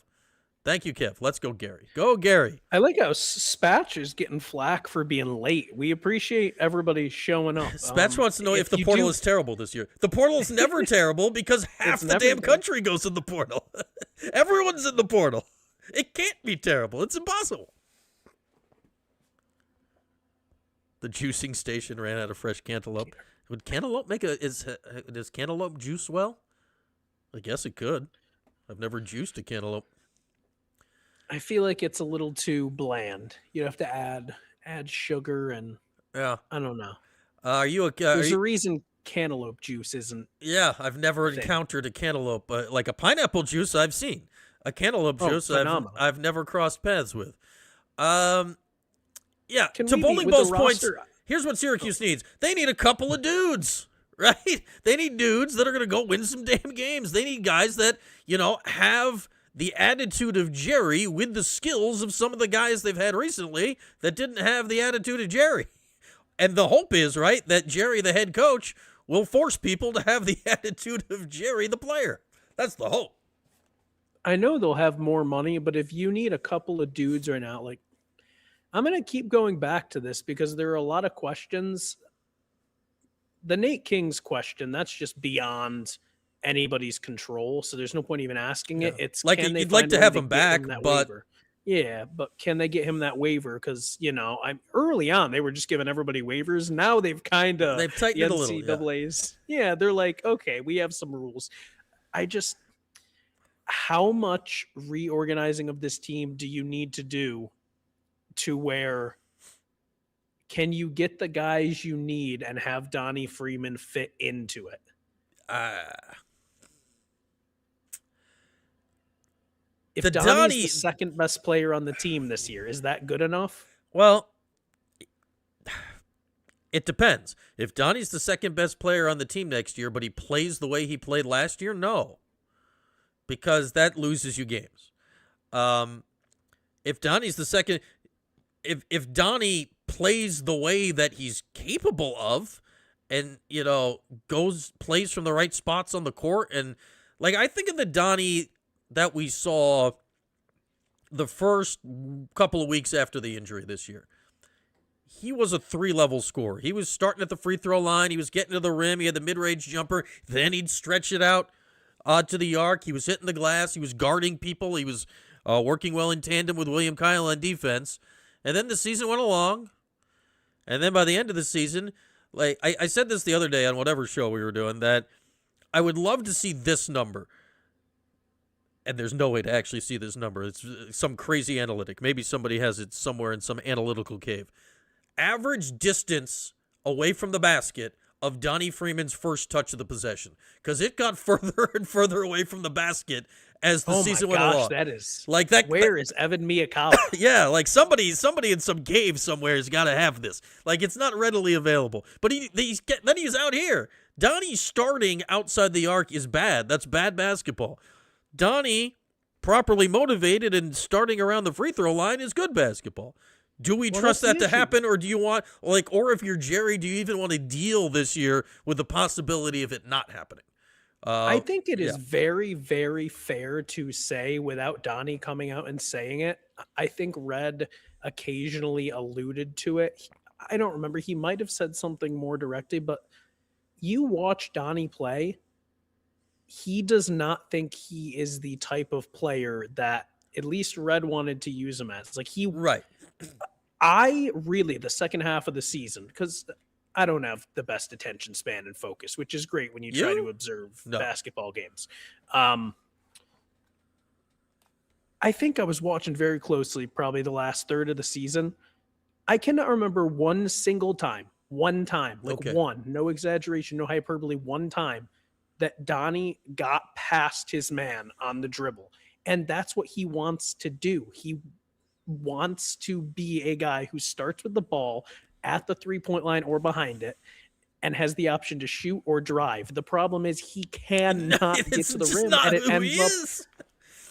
[SPEAKER 4] Thank you, Kev. Let's go, Gary. Go, Gary.
[SPEAKER 5] I like how Spatch is getting flack for being late. We appreciate everybody showing up.
[SPEAKER 4] Spatch wants to know if the portal is terrible this year. The portal is never terrible because half the damn country goes in the portal. Everyone's in the portal. It can't be terrible. It's impossible. The juicing station ran out of fresh cantaloupe. Would cantaloupe does cantaloupe juice well? I guess it could. I've never juiced a cantaloupe.
[SPEAKER 5] I feel like it's a little too bland. You have to add sugar and I don't know. There's a reason cantaloupe juice isn't.
[SPEAKER 4] Yeah, I've never encountered a cantaloupe, like a pineapple juice. I've seen a cantaloupe juice. I've never crossed paths with. Yeah. To Bowling Ball's points, here's what Syracuse needs. They need a couple of dudes, right? They need dudes that are going to go win some damn games. They need guys that have the attitude of Jerry with the skills of some of the guys they've had recently that didn't have the attitude of Jerry. And the hope is, right, that Jerry, the head coach, will force people to have the attitude of Jerry, the player. That's the hope.
[SPEAKER 5] I know they'll have more money, but if you need a couple of dudes right now, like, I'm going to keep going back to this because there are a lot of questions. The Nate King's question, that's just beyond anybody's control, so there's no point even asking it. It's
[SPEAKER 4] like, you'd like to have him back, but
[SPEAKER 5] waiver? Yeah, but can they get him that waiver? Because I'm early on they were just giving everybody waivers. Now they've tightened it a little. Yeah, they're like, okay, we have some rules. How much reorganizing of this team do you need to do to where can you get the guys you need and have Donnie Freeman fit into it? If Donnie's the second best player on the team this year, is that good enough?
[SPEAKER 4] Well, it depends. If Donnie's the second best player on the team next year, but he plays the way he played last year, no. Because that loses you games. If Donnie's the second, if Donnie plays the way that he's capable of, and plays from the right spots on the court, and like I think of the Donnie that we saw the first couple of weeks after the injury this year. He was a 3-level scorer. He was starting at the free throw line. He was getting to the rim. He had the mid-range jumper. Then he'd stretch it out to the arc. He was hitting the glass. He was guarding people. He was working well in tandem with William Kyle on defense. And then the season went along. And then by the end of the season, like I said this the other day on whatever show we were doing, that I would love to see this number. And there's no way to actually see this number. It's some crazy analytic. Maybe somebody has it somewhere in some analytical cave. Average distance away from the basket of Donnie Freeman's first touch of the possession, because it got further and further away from the basket as the season went along.
[SPEAKER 5] That is
[SPEAKER 4] like that.
[SPEAKER 5] Where is Evan Miyakawa?
[SPEAKER 4] Yeah, like somebody in some cave somewhere has got to have this. Like it's not readily available. But then he's out here. Donnie starting outside the arc is bad. That's bad basketball. Donnie, properly motivated and starting around the free throw line, is good basketball. Do we trust that to happen, or do you want, or if you're Jerry, do you even want to deal this year with the possibility of it not happening?
[SPEAKER 5] I think it is very, very fair to say, without Donnie coming out and saying it. I think Red occasionally alluded to it. I don't remember. He might have said something more directly, but you watch Donnie play. He does not think he is the type of player that at least Red wanted to use him as. Like
[SPEAKER 4] right.
[SPEAKER 5] The second half of the season, because I don't have the best attention span and focus, which is great when you try to observe basketball games. I think I was watching very closely probably the last third of the season. I cannot remember one time, no exaggeration, no hyperbole, one time that Donnie got past his man on the dribble. And that's what he wants to do. He wants to be a guy who starts with the ball at the 3-point line or behind it and has the option to shoot or drive. The problem is he cannot get to the rim, and it ends up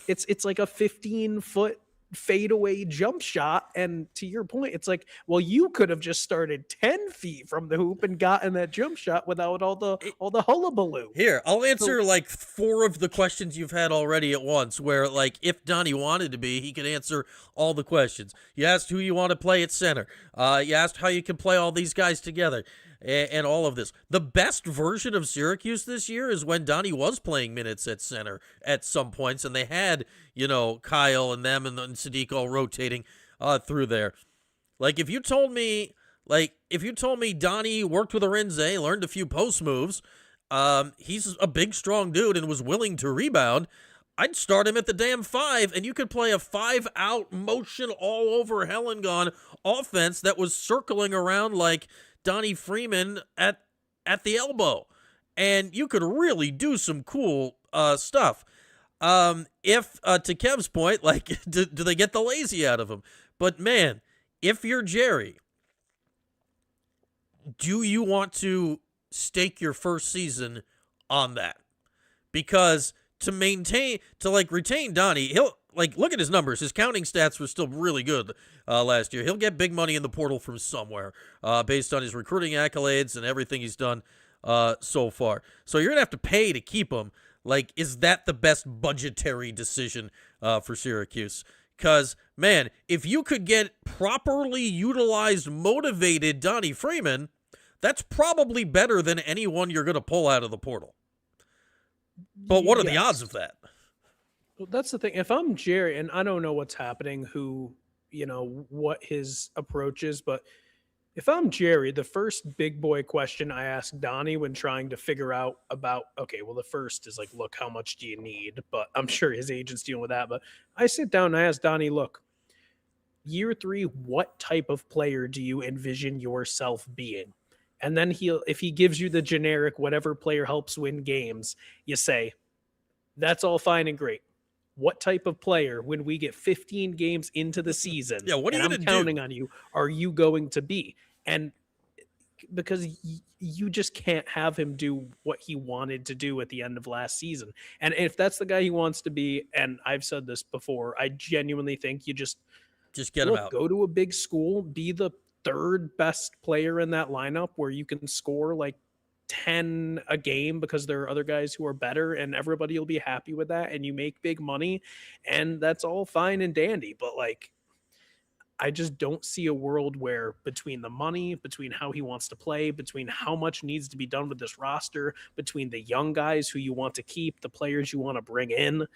[SPEAKER 5] it's like a 15-foot fadeaway jump shot. And to your point, it's like, well, you could have just started 10 feet from the hoop and gotten that jump shot without all the hullabaloo.
[SPEAKER 4] Here, I'll answer like 4 of the questions you've had already at once, where like if Donnie wanted to be, he could answer all the questions. You asked who you want to play at center. You asked how you can play all these guys together. And all of this. The best version of Syracuse this year is when Donnie was playing minutes at center at some points, and they had, Kyle and them and Sadiq all rotating through there. Like if you told me Donnie worked with Arinze, learned a few post moves, he's a big, strong dude and was willing to rebound, I'd start him at the damn 5, and you could play a 5-out motion all over hell and gone offense that was circling around like Donnie Freeman at the elbow, and you could really do some cool stuff. If to Kev's point, like do they get the lazy out of him? But man, if you're Jerry, do you want to stake your first season on that? Because to retain Donnie, he'll look at his numbers. His counting stats were still really good last year. He'll get big money in the portal from somewhere based on his recruiting accolades and everything he's done so far. So you're going to have to pay to keep him. Like, is that the best budgetary decision for Syracuse? Because, man, if you could get properly utilized, motivated Donnie Freeman, that's probably better than anyone you're going to pull out of the portal. But what are the odds of that?
[SPEAKER 5] Well, that's the thing. If I'm Jerry, and I don't know what's happening, what his approach is, but if I'm Jerry, the first big boy question I ask Donnie when trying to figure out the first is like, look, how much do you need? But I'm sure his agent's dealing with that. But I sit down and I ask Donnie, look, year 3, what type of player do you envision yourself being? And then if he gives you the generic, whatever player helps win games, you say, that's all fine and great. What type of player, when we get 15 games into the season,
[SPEAKER 4] what are you
[SPEAKER 5] I'm counting on you, are you going to be? And because you just can't have him do what he wanted to do at the end of last season. And if that's the guy he wants to be, and I've said this before, I genuinely think you just
[SPEAKER 4] just get him out.
[SPEAKER 5] Go to a big school, be the third best player in that lineup where you can score like 10 a game because there are other guys who are better, and everybody will be happy with that, and you make big money, and that's all fine and dandy. But like, I just don't see a world where between the money, between how he wants to play, between how much needs to be done with this roster, between the young guys who you want to keep, the players you want to bring in,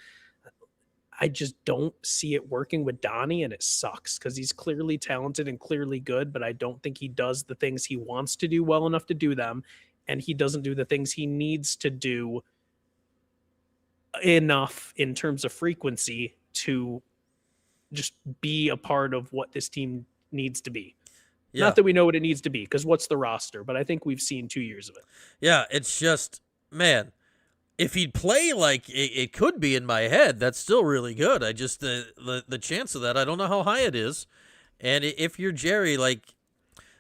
[SPEAKER 5] I just don't see it working with Donnie, and it sucks because he's clearly talented and clearly good, but I don't think he does the things he wants to do well enough to do them, and he doesn't do the things he needs to do enough in terms of frequency to just be a part of what this team needs to be.
[SPEAKER 4] Yeah.
[SPEAKER 5] Not that we know what it needs to be, because what's the roster? But I think we've seen 2 years of it.
[SPEAKER 4] Yeah, it's just, man, if he'd play like it could be in my head, that's still really good. I just the chance of that, I don't know how high it is. And if you're Jerry, like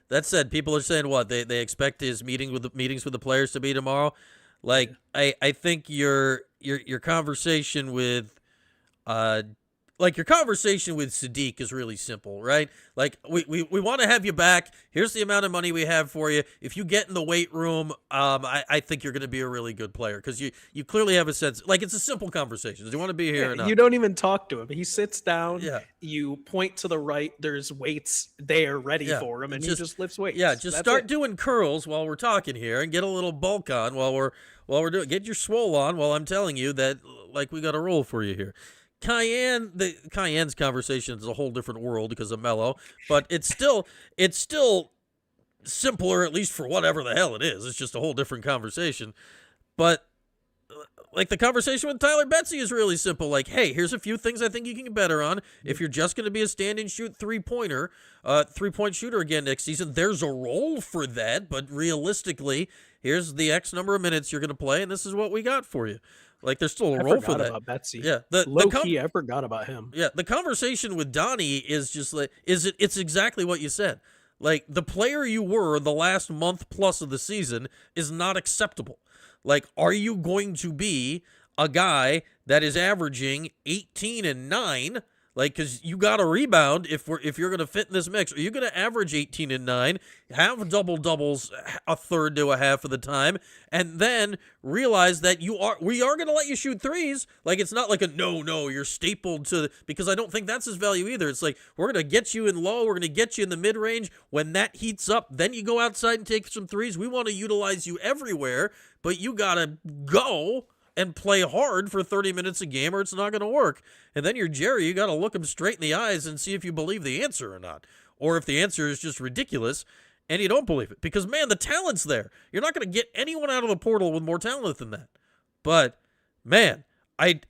[SPEAKER 4] that said, people are saying what they expect his meetings with the players to be tomorrow. Like I think your conversation with your conversation with Sadiq is really simple, right? Like, we want to have you back. Here's the amount of money we have for you. If you get in the weight room, I think you're going to be a really good player because you clearly have a sense. Like, it's a simple conversation. Do you want to be here or not?
[SPEAKER 5] You don't even talk to him. He sits down.
[SPEAKER 4] Yeah.
[SPEAKER 5] You point to the right. There's weights there ready for him, and he just lifts weights.
[SPEAKER 4] Yeah, just start doing curls while we're talking here and get a little bulk on while we're doing. Get your swole on while I'm telling you that, like, we got a roll for you here. Cayenne's conversation is a whole different world because of Melo, but it's still simpler, at least for whatever the hell it is. It's just a whole different conversation. But like the conversation with Tyler Betsy is really simple. Like, hey, here's a few things I think you can get better on. If you're just going to be a stand and shoot three-point shooter again next season, there's a role for that. But realistically, here's the X number of minutes you're going to play, and this is what we got for you. Like, there's still a role for that. I forgot
[SPEAKER 5] about Betsy.
[SPEAKER 4] Yeah,
[SPEAKER 5] low-key, I forgot about him.
[SPEAKER 4] Yeah, the conversation with Donnie is just like, it's exactly what you said. Like, the player you were the last month plus of the season is not acceptable. Like, are you going to be a guy that is averaging 18 and 9? Like, because you got to rebound if you're going to fit in this mix. Are you going to average 18 and 9, have doubles a third to a half of the time, and then realize that we are going to let you shoot threes? Like, it's not like a no, you're stapled to, because I don't think that's his value either. It's like, we're going to get you in low, we're going to get you in the mid-range. When that heats up, then you go outside and take some threes. We want to utilize you everywhere, but you got to go and play hard for 30 minutes a game or it's not going to work. And then you're Jerry, you got to look him straight in the eyes and see if you believe the answer or not. Or if the answer is just ridiculous and you don't believe it. Because, man, the talent's there. You're not going to get anyone out of the portal with more talent than that. But, man, I'd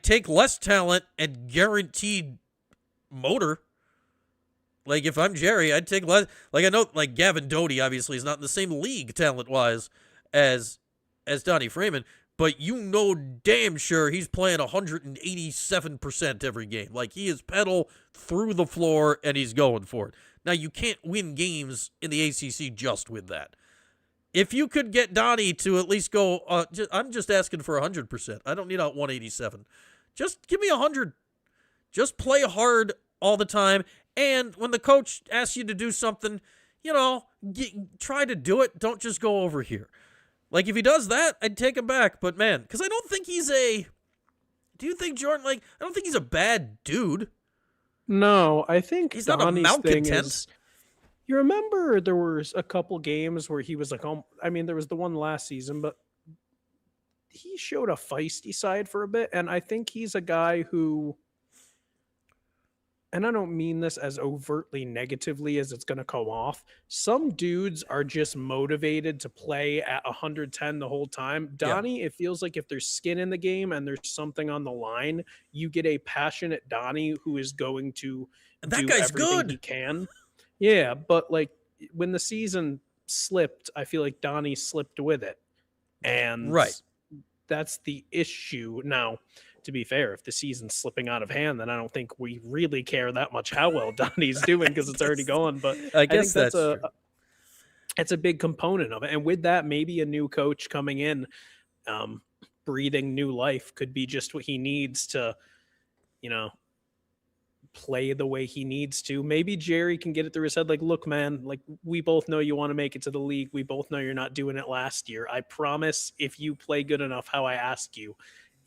[SPEAKER 4] take less talent and guaranteed motor. Like, if I'm Jerry, I'd take less. Like, I know, like, Gavin Dodie, obviously, is not in the same league talent-wise as Donnie Freeman, but you know damn sure he's playing 187% every game. Like, he is pedal through the floor, and he's going for it. Now, you can't win games in the ACC just with that. If you could get Donnie to at least go, I'm just asking for 100%. I don't need a 187. Just give me 100. Just play hard all the time, and when the coach asks you to do something, try to do it. Don't just go over here. Like, if he does that, I'd take him back. But, man, because I don't think he's do you think Jordan, I don't think he's a bad dude.
[SPEAKER 5] No, I think
[SPEAKER 4] he's
[SPEAKER 5] Donnie's
[SPEAKER 4] not a
[SPEAKER 5] thing
[SPEAKER 4] malcontent.
[SPEAKER 5] is, you remember there was a couple games where he was like, there was the one last season, but he showed a feisty side for a bit. And I think he's a guy who, and I don't mean this as overtly negatively as it's going to come off, some dudes are just motivated to play at 110 the whole time. Donnie, It feels like if there's skin in the game and there's something on the line, you get a passionate Donnie who is going to
[SPEAKER 4] that
[SPEAKER 5] do
[SPEAKER 4] guy's
[SPEAKER 5] everything
[SPEAKER 4] good.
[SPEAKER 5] he can. Yeah, but like when the season slipped, I feel like Donnie slipped with it. And that's the issue. Now, to be fair, if the season's slipping out of hand, then I don't think we really care that much how well Donnie's doing because it's already gone. But
[SPEAKER 4] I guess
[SPEAKER 5] think that's a big component of it. And with that, maybe a new coach coming in, breathing new life could be just what he needs to, play the way he needs to. Maybe Jerry can get it through his head. Like, look, man, like we both know you want to make it to the league. We both know you're not doing it last year. I promise if you play good enough how I ask you,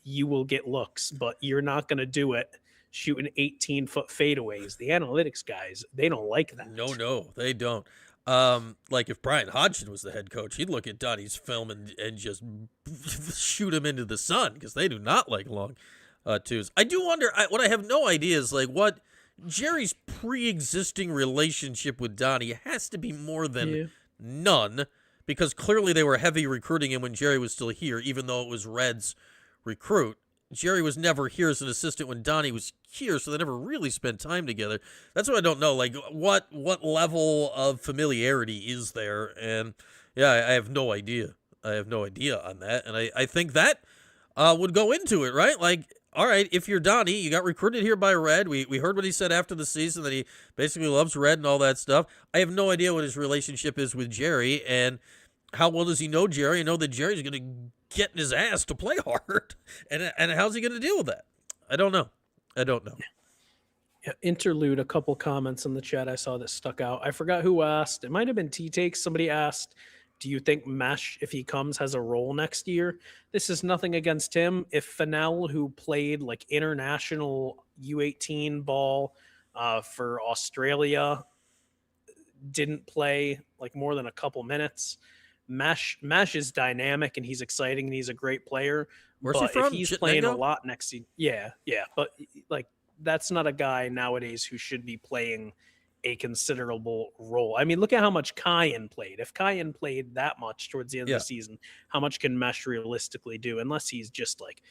[SPEAKER 5] you will get looks, but you're not going to do it shooting 18-foot fadeaways. The analytics guys, they don't like that.
[SPEAKER 4] No, they don't. Like if Brian Hodgson was the head coach, he'd look at Donnie's film and just shoot him into the sun because they do not like long twos. I do wonder, what I have no idea is like what Jerry's pre-existing relationship with Donnie has to be more than none, because clearly they were heavy recruiting him when Jerry was still here, even though it was Red's recruit. Jerry was never here as an assistant when Donnie was here, so they never really spent time together. That's what I don't know. Like, what level of familiarity is there? And yeah, I have no idea. I have no idea on that. And I think that would go into it, right? Like, all right, if you're Donnie, you got recruited here by Red. We heard what he said after the season, that he basically loves Red and all that stuff. I have no idea what his relationship is with Jerry, and how well does he know Jerry? I know that Jerry's going to get in his ass to play hard. And how's he going to deal with that? I don't know. Yeah,
[SPEAKER 5] interlude, a couple comments in the chat I saw that stuck out. I forgot who asked. It might have been T-Takes. Somebody asked, do you think Mesh, if he comes, has a role next year? This is nothing against him. If Fennell, who played like international U18 ball for Australia, didn't play like more than a couple minutes, Mesh is dynamic and he's exciting and he's a great player.
[SPEAKER 4] Where's he from?
[SPEAKER 5] If he's playing a lot next season, yeah. But like that's not a guy nowadays who should be playing a considerable role. I mean, look at how much Kyan played. If Kyan played that much towards the end of the season, how much can Mesh realistically do? Unless he's just like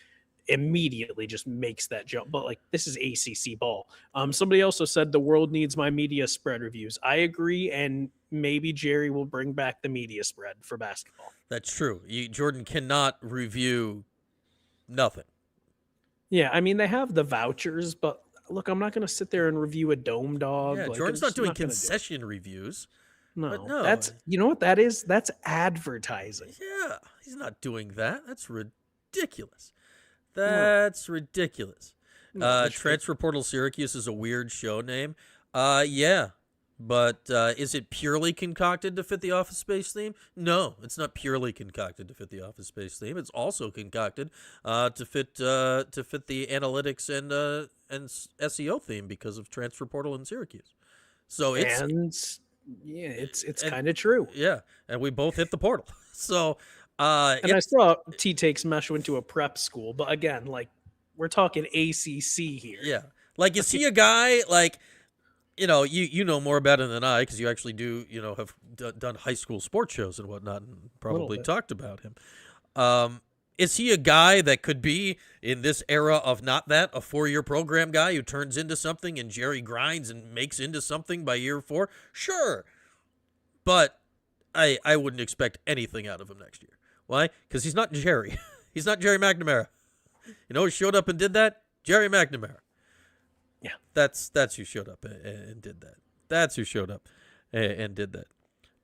[SPEAKER 5] immediately just makes that jump. But like this is ACC ball. Somebody also said the world needs my media spread reviews. I agree, and maybe Jerry will bring back the media spread for basketball.
[SPEAKER 4] That's true. Jordan cannot review nothing.
[SPEAKER 5] Yeah, I mean they have the vouchers, but look, I'm not going to sit there and review a Dome Dog.
[SPEAKER 4] Yeah,
[SPEAKER 5] like,
[SPEAKER 4] Jordan's not doing concession reviews.
[SPEAKER 5] No, that's, you know what that is? That's advertising.
[SPEAKER 4] Yeah, he's not doing that. That's ridiculous. That's ridiculous. Transfer Portal Syracuse is a weird show name. Yeah, but is it purely concocted to fit the Office Space theme? No, it's not purely concocted to fit the Office Space theme. It's also concocted to fit the analytics and SEO theme because of Transfer Portal in Syracuse. So it's
[SPEAKER 5] kind of true.
[SPEAKER 4] Yeah, and we both hit the portal. So
[SPEAKER 5] and I saw T-Takes Mesh went to a prep school, but again, like we're talking ACC here.
[SPEAKER 4] Yeah, like is he a guy like? You know more about him than I, because you actually do, have done high school sports shows and whatnot, and probably talked about him. Is he a guy that could be, in this era of not that, a 4-year program guy who turns into something and Jerry grinds and makes into something by year 4? Sure. But I wouldn't expect anything out of him next year. Why? Because he's not Jerry. He's not Jerry McNamara. You know who showed up and did that? Jerry McNamara. Yeah, that's who showed up and did that. That's who showed up and did that.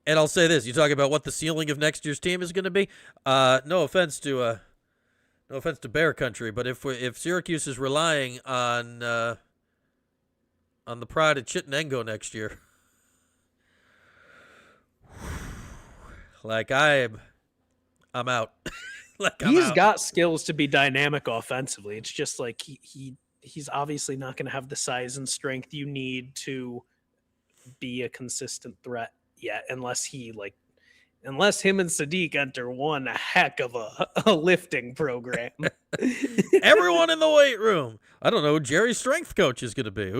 [SPEAKER 4] And I'll say this: you talk about what the ceiling of next year's team is going to be. No offense to Bear Country, but if Syracuse is relying on the pride of Chittenango next year, like I'm out.
[SPEAKER 5] He's got skills to be dynamic offensively. It's just like he's obviously not going to have the size and strength you need to be a consistent threat yet, unless him and Sadiq enter one heck of a lifting program.
[SPEAKER 4] Everyone in the weight room. I don't know who Jerry's strength coach is going to be.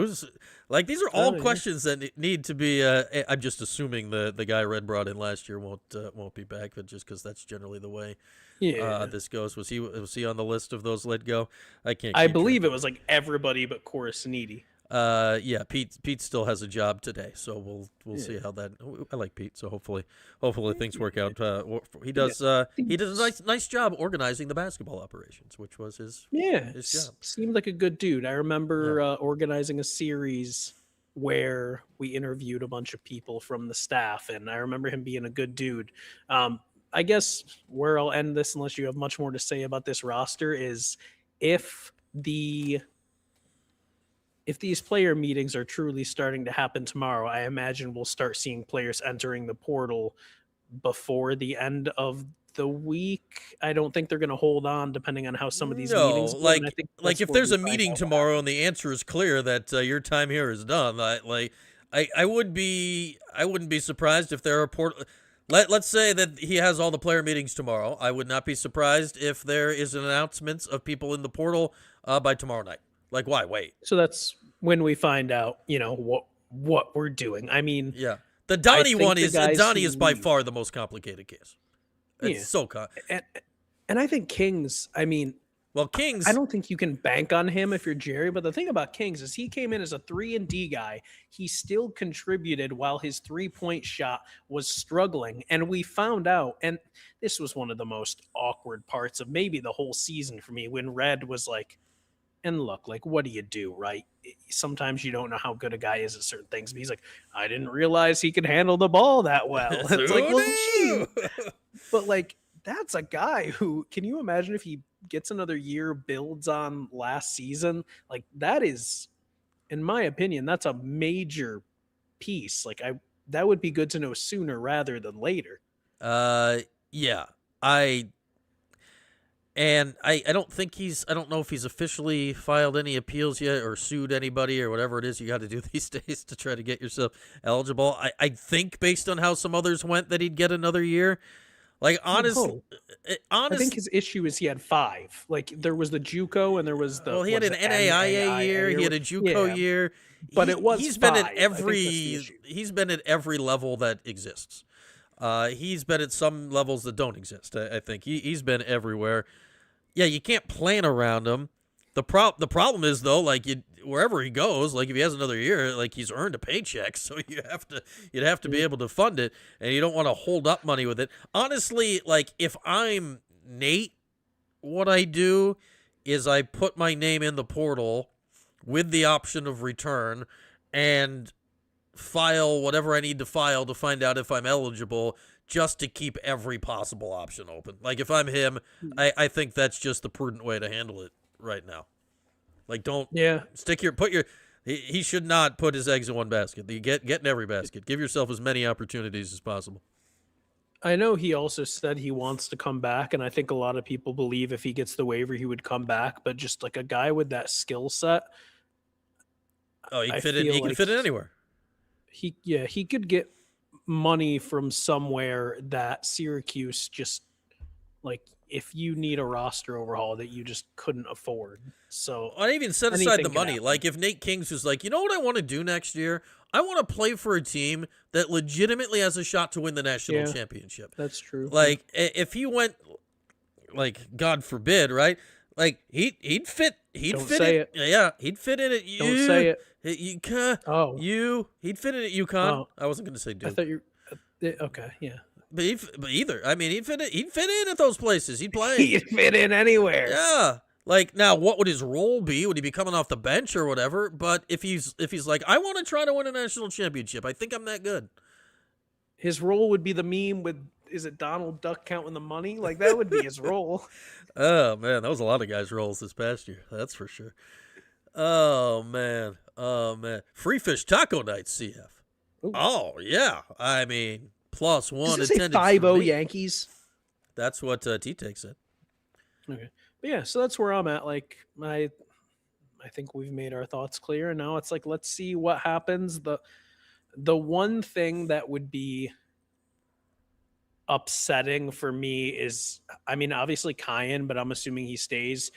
[SPEAKER 4] These are all questions that need to be. I'm just assuming the guy Red brought in last year won't be back, but just because that's generally the way this goes. Was he on the list of those let go? I
[SPEAKER 5] believe it was like everybody but Coruscantini.
[SPEAKER 4] Yeah, Pete still has a job today, so we'll see how that. I like Pete, so hopefully things work out. He does a nice job organizing the basketball operations, which was his job.
[SPEAKER 5] Seemed like a good dude. I remember organizing a series where we interviewed a bunch of people from the staff, and I remember him being a good dude. I guess where I'll end this, unless you have much more to say about this roster, is if the if these player meetings are truly starting to happen tomorrow, I imagine we'll start seeing players entering the portal before the end of the week. I don't think they're going to hold on depending on how some of these
[SPEAKER 4] No,
[SPEAKER 5] meetings go. And I think
[SPEAKER 4] like
[SPEAKER 5] that's
[SPEAKER 4] if
[SPEAKER 5] where
[SPEAKER 4] there's
[SPEAKER 5] we
[SPEAKER 4] a
[SPEAKER 5] find
[SPEAKER 4] meeting
[SPEAKER 5] out what
[SPEAKER 4] tomorrow
[SPEAKER 5] happens.
[SPEAKER 4] and the answer is clear that your time here is done, I wouldn't be surprised if there are let's say that he has all the player meetings tomorrow. I would not be surprised if there is an announcement of people in the portal by tomorrow night. Like, why wait?
[SPEAKER 5] So that's when we find out, what we're doing. I mean,
[SPEAKER 4] Yeah, the
[SPEAKER 5] I
[SPEAKER 4] Donnie
[SPEAKER 5] think
[SPEAKER 4] one
[SPEAKER 5] the
[SPEAKER 4] is
[SPEAKER 5] guys
[SPEAKER 4] Donnie
[SPEAKER 5] who
[SPEAKER 4] is by
[SPEAKER 5] leave-
[SPEAKER 4] far the most complicated case. It's
[SPEAKER 5] Yeah.
[SPEAKER 4] so
[SPEAKER 5] and I think Kings, I mean,
[SPEAKER 4] well, Kings.
[SPEAKER 5] I don't think you can bank on him if you're Jerry, but the thing about Kings is he came in as a 3-and-D guy. He still contributed while his 3-point shot was struggling. And we found out, and this was one of the most awkward parts of maybe the whole season for me, when Red was like, and look, like, what do you do, right? Sometimes you don't know how good a guy is at certain things. But he's like, I didn't realize he could handle the ball that well. It's like, well, gee. But like, that's a guy who, can you imagine if he gets another year, builds on last season? Like, that is, in my opinion, that's a major piece. Like, that would be good to know sooner rather than later.
[SPEAKER 4] Yeah, I don't think I don't know if he's officially filed any appeals yet or sued anybody or whatever it is you got to do these days to try to get yourself eligible. I think based on how some others went that he'd get another year. Like, honestly,
[SPEAKER 5] I think his issue is he had 5. Like, there was the JUCO and there was the.
[SPEAKER 4] Well, he had an NAIA year. He had a JUCO year.
[SPEAKER 5] But it was
[SPEAKER 4] he's
[SPEAKER 5] 5.
[SPEAKER 4] been at every level that exists. He's been at some levels that don't exist. I think he's been everywhere. Yeah, you can't plan around him. The problem is though, like, wherever he goes, like if he has another year, like he's earned a paycheck, so you'd have to be able to fund it, and you don't want to hold up money with it. Honestly, like if I'm Nate, what I do is I put my name in the portal with the option of return and file whatever I need to file to find out if I'm eligible, just to keep every possible option open. Like if I'm him, I think that's just the prudent way to handle it right now. Like don't he should not put his eggs in one basket. You get in every basket. Give yourself as many opportunities as possible.
[SPEAKER 5] I know he also said he wants to come back, and I think a lot of people believe if he gets the waiver, he would come back. But just like a guy with that skill set,
[SPEAKER 4] he can fit in anywhere.
[SPEAKER 5] He could get money from somewhere that Syracuse just, like, if you need a roster overhaul that you just couldn't afford. So
[SPEAKER 4] I even set aside the money. Like if Nate Kings was like, you know what I want to do next year? I want to play for a team that legitimately has a shot to win the national championship.
[SPEAKER 5] That's true.
[SPEAKER 4] Like if he went, like God forbid, right? Like he'd fit in. Yeah, he'd fit in at
[SPEAKER 5] Don't say it.
[SPEAKER 4] He'd fit in at UConn.
[SPEAKER 5] Oh.
[SPEAKER 4] I wasn't going to say Duke.
[SPEAKER 5] I thought you. Okay, yeah.
[SPEAKER 4] But either. I mean, he'd fit in at those places. He'd play.
[SPEAKER 5] He'd fit in anywhere.
[SPEAKER 4] Yeah. Like now, what would his role be? Would he be coming off the bench or whatever? But if he's like, I want to try to win a national championship. I think I'm that good.
[SPEAKER 5] His role would be the meme with, is it Donald Duck counting the money? Like that would be his role.
[SPEAKER 4] Oh man, that was a lot of guys' roles this past year. That's for sure. Oh man. Free fish taco night, CF. Ooh. Oh yeah. I mean, +1
[SPEAKER 5] attendance. 5-0 Yankees.
[SPEAKER 4] That's what T-Take said.
[SPEAKER 5] Okay. But yeah, so that's where I'm at. Like I think we've made our thoughts clear, and now it's like, let's see what happens. The one thing that would be upsetting for me is, I mean, obviously Kyan, but I'm assuming he stays.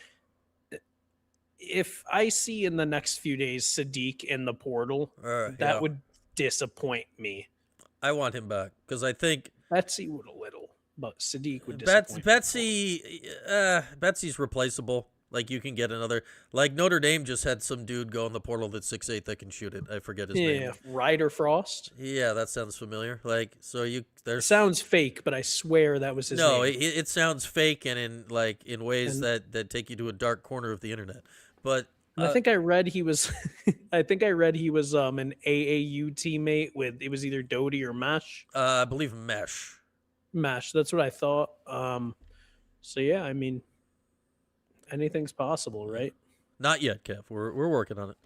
[SPEAKER 5] If I see in the next few days Sadiq in the portal, that would disappoint me.
[SPEAKER 4] I want him back because I think
[SPEAKER 5] Betsy would a little, but Sadiq would disappoint
[SPEAKER 4] Betsy's replaceable. Like you can get another. Like Notre Dame just had some dude go in the portal that's 6'8" that can shoot it. I forget his name.
[SPEAKER 5] Yeah, Ryder Frost.
[SPEAKER 4] Yeah, that sounds familiar. Like so
[SPEAKER 5] it sounds fake, but I swear that was his name.
[SPEAKER 4] No, it sounds fake and in ways that take you to a dark corner of the internet. But
[SPEAKER 5] I think I read he was an AAU teammate with, it was either Dodie or Mesh.
[SPEAKER 4] I believe Mesh.
[SPEAKER 5] That's what I thought. So yeah, I mean, anything's possible, right?
[SPEAKER 4] Not yet, Kev. We're working on it.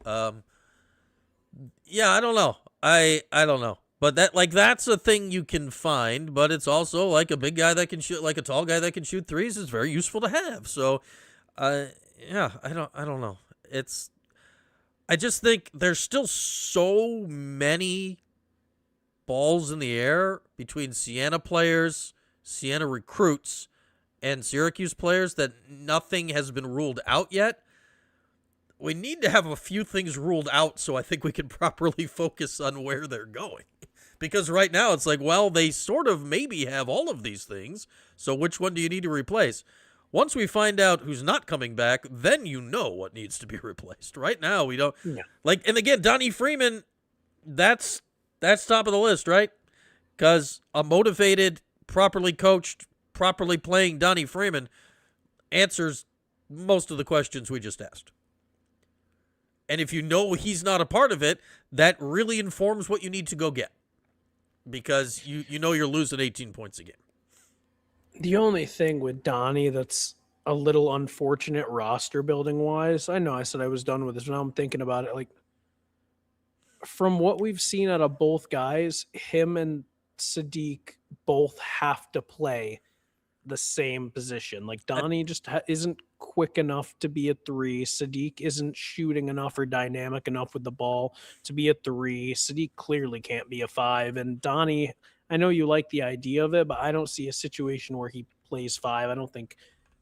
[SPEAKER 4] Yeah, I don't know. I don't know. But that's a thing you can find, but it's also like a big guy that can shoot, like a tall guy that can shoot threes is very useful to have. So, yeah, I don't know. I just think there's still so many balls in the air between Siena players, Siena recruits, and Syracuse players that nothing has been ruled out yet. We need to have a few things ruled out so I think we can properly focus on where they're going. Because right now it's like, well, they sort of maybe have all of these things, so which one do you need to replace? Once we find out who's not coming back, then you know what needs to be replaced. Right now we don't.
[SPEAKER 5] Yeah.
[SPEAKER 4] Like, and again, Donnie Freeman, that's top of the list, right? Because a motivated, properly coached, properly playing Donnie Freeman answers most of the questions we just asked. And if you know he's not a part of it, that really informs what you need to go get. Because you know you're losing 18 points a game.
[SPEAKER 5] The only thing with Donnie that's a little unfortunate roster building wise, I know I said I was done with this, but now I'm thinking about it. Like, from what we've seen out of both guys, him and Sadiq both have to play the same position. Like, Donnie just isn't quick enough to be a three. Sadiq isn't shooting enough or dynamic enough with the ball to be a three. Sadiq clearly can't be a five. And Donnie, I know you like the idea of it, but I don't see a situation where he plays five. I don't think,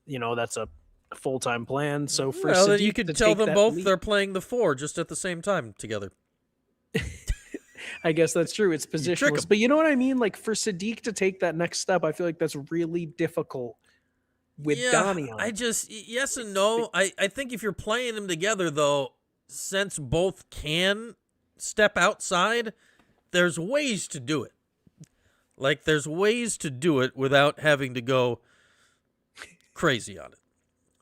[SPEAKER 5] that's a full-time plan. So for
[SPEAKER 4] well,
[SPEAKER 5] Sadiq
[SPEAKER 4] you could tell them both they're playing the four just at the same time together.
[SPEAKER 5] I guess that's true. It's positionless. But you know what I mean? Like, for Sadiq to take that next step, I feel like that's really difficult with Donnie on.
[SPEAKER 4] Yes and no. I think if you're playing them together, though, since both can step outside, there's ways to do it. Like, there's ways to do it without having to go crazy on it.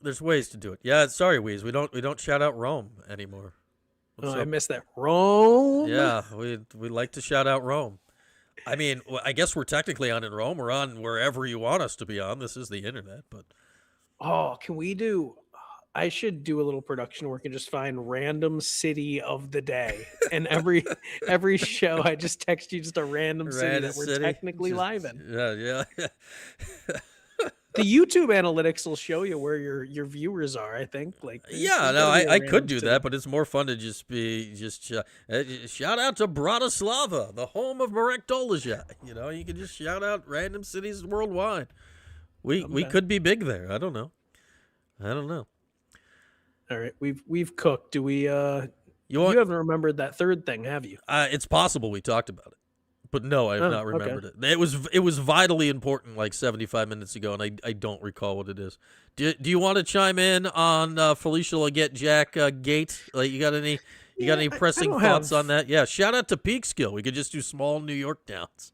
[SPEAKER 4] There's ways to do it. Yeah, sorry, Weez. We don't shout out Rome anymore.
[SPEAKER 5] I missed that. Rome?
[SPEAKER 4] Yeah, we like to shout out Rome. I mean, I guess we're technically on in Rome. We're on wherever you want us to be on. This is the internet, but...
[SPEAKER 5] Oh, can we do... I should do a little production work and just find random city of the day. And every show, I just text you just a random city that we're technically live in.
[SPEAKER 4] Yeah.
[SPEAKER 5] The YouTube analytics will show you where your viewers are, I think. Like,
[SPEAKER 4] I could do that, but it's more fun to just shout out to Bratislava, the home of Marek Dolezaj. You can just shout out random cities worldwide. We could be big there. I don't know.
[SPEAKER 5] All right, we've cooked. Do we? You haven't remembered that third thing, have you?
[SPEAKER 4] It's possible we talked about it. But no, I have not remembered it. It was vitally important like 75 minutes ago, and I don't recall what it is. Do you want to chime in on Felicia Legette-Jack gate? Like, you got any pressing thoughts on that? Yeah, shout out to Peekskill. We could just do small New York towns.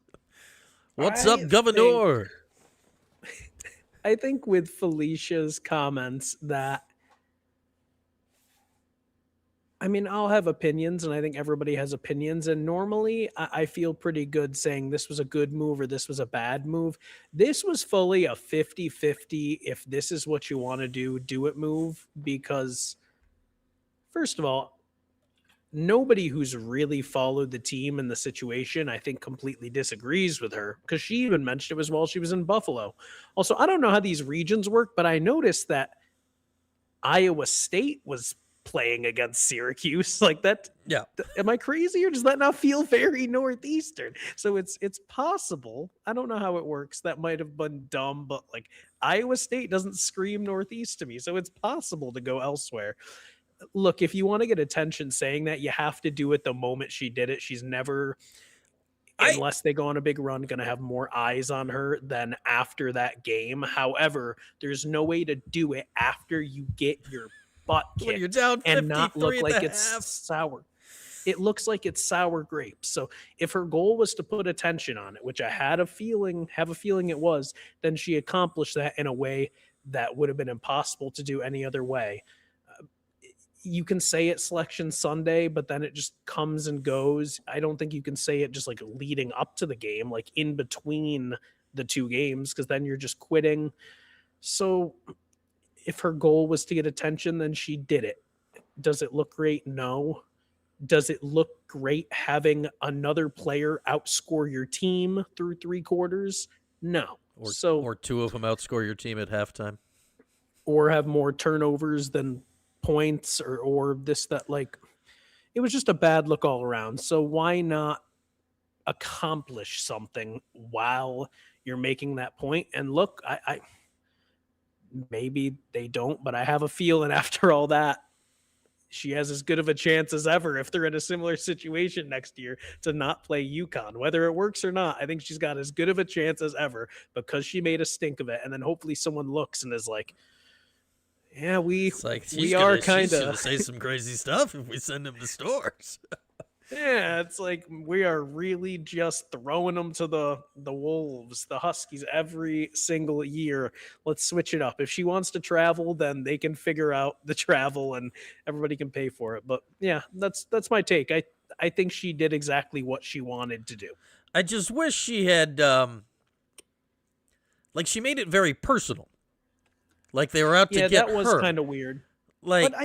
[SPEAKER 4] What's up, Governor?
[SPEAKER 5] I think with Felicia's comments that, I mean, I'll have opinions, and I think everybody has opinions. And normally I feel pretty good saying this was a good move or this was a bad move. This was fully a 50-50. If this is what you want to do it move. Because, first of all, nobody who's really followed the team and the situation, I think, completely disagrees with her. Because she even mentioned it was while she was in Buffalo. Also, I don't know how these regions work, but I noticed that Iowa State was playing against Syracuse like that.
[SPEAKER 4] Yeah.
[SPEAKER 5] Am I crazy, or does that not feel very Northeastern? So it's possible. I don't know how it works. That might have been dumb, but like, Iowa State doesn't scream Northeast to me. So it's possible to go elsewhere. Look, if you want to get attention saying that, you have to do it the moment she did it. She's never, unless they go on a big run, going to have more eyes on her than after that game. However, there's no way to do it after you get your butt kicked
[SPEAKER 4] you're down
[SPEAKER 5] and not look like it's
[SPEAKER 4] half.
[SPEAKER 5] sour. It looks like it's sour grapes. So if her goal was to put attention on it, which I have a feeling it was, then she accomplished that in a way that would have been impossible to do any other way. You can say it Selection Sunday, but then it just comes and goes. I don't think you can say it just like leading up to the game, like in between the two games, because then you're just quitting. So if her goal was to get attention, then she did it. Does it look great? No. Does it look great having another player outscore your team through 3/4? No.
[SPEAKER 4] Or two of them outscore your team at halftime.
[SPEAKER 5] Or have more turnovers than points or this, that, like, it was just a bad look all around. So why not accomplish something while you're making that point? And look, I maybe they don't, but I have a feeling after all that, she has as good of a chance as ever if they're in a similar situation next year to not play UConn. Whether it works or not, I think she's got as good of a chance as ever because she made a stink of it. And then hopefully someone looks and is like, yeah, we are kind of
[SPEAKER 4] say some crazy stuff if we send them to stores.
[SPEAKER 5] Yeah, it's like we are really just throwing them to the wolves, the Huskies, every single year. Let's switch it up. If she wants to travel, then they can figure out the travel and everybody can pay for it. But yeah, that's my take. I think she did exactly what she wanted to do.
[SPEAKER 4] I just wish she had she made it very personal. Like they were out to get her. Yeah,
[SPEAKER 5] that was kind of weird.
[SPEAKER 4] Like,
[SPEAKER 5] but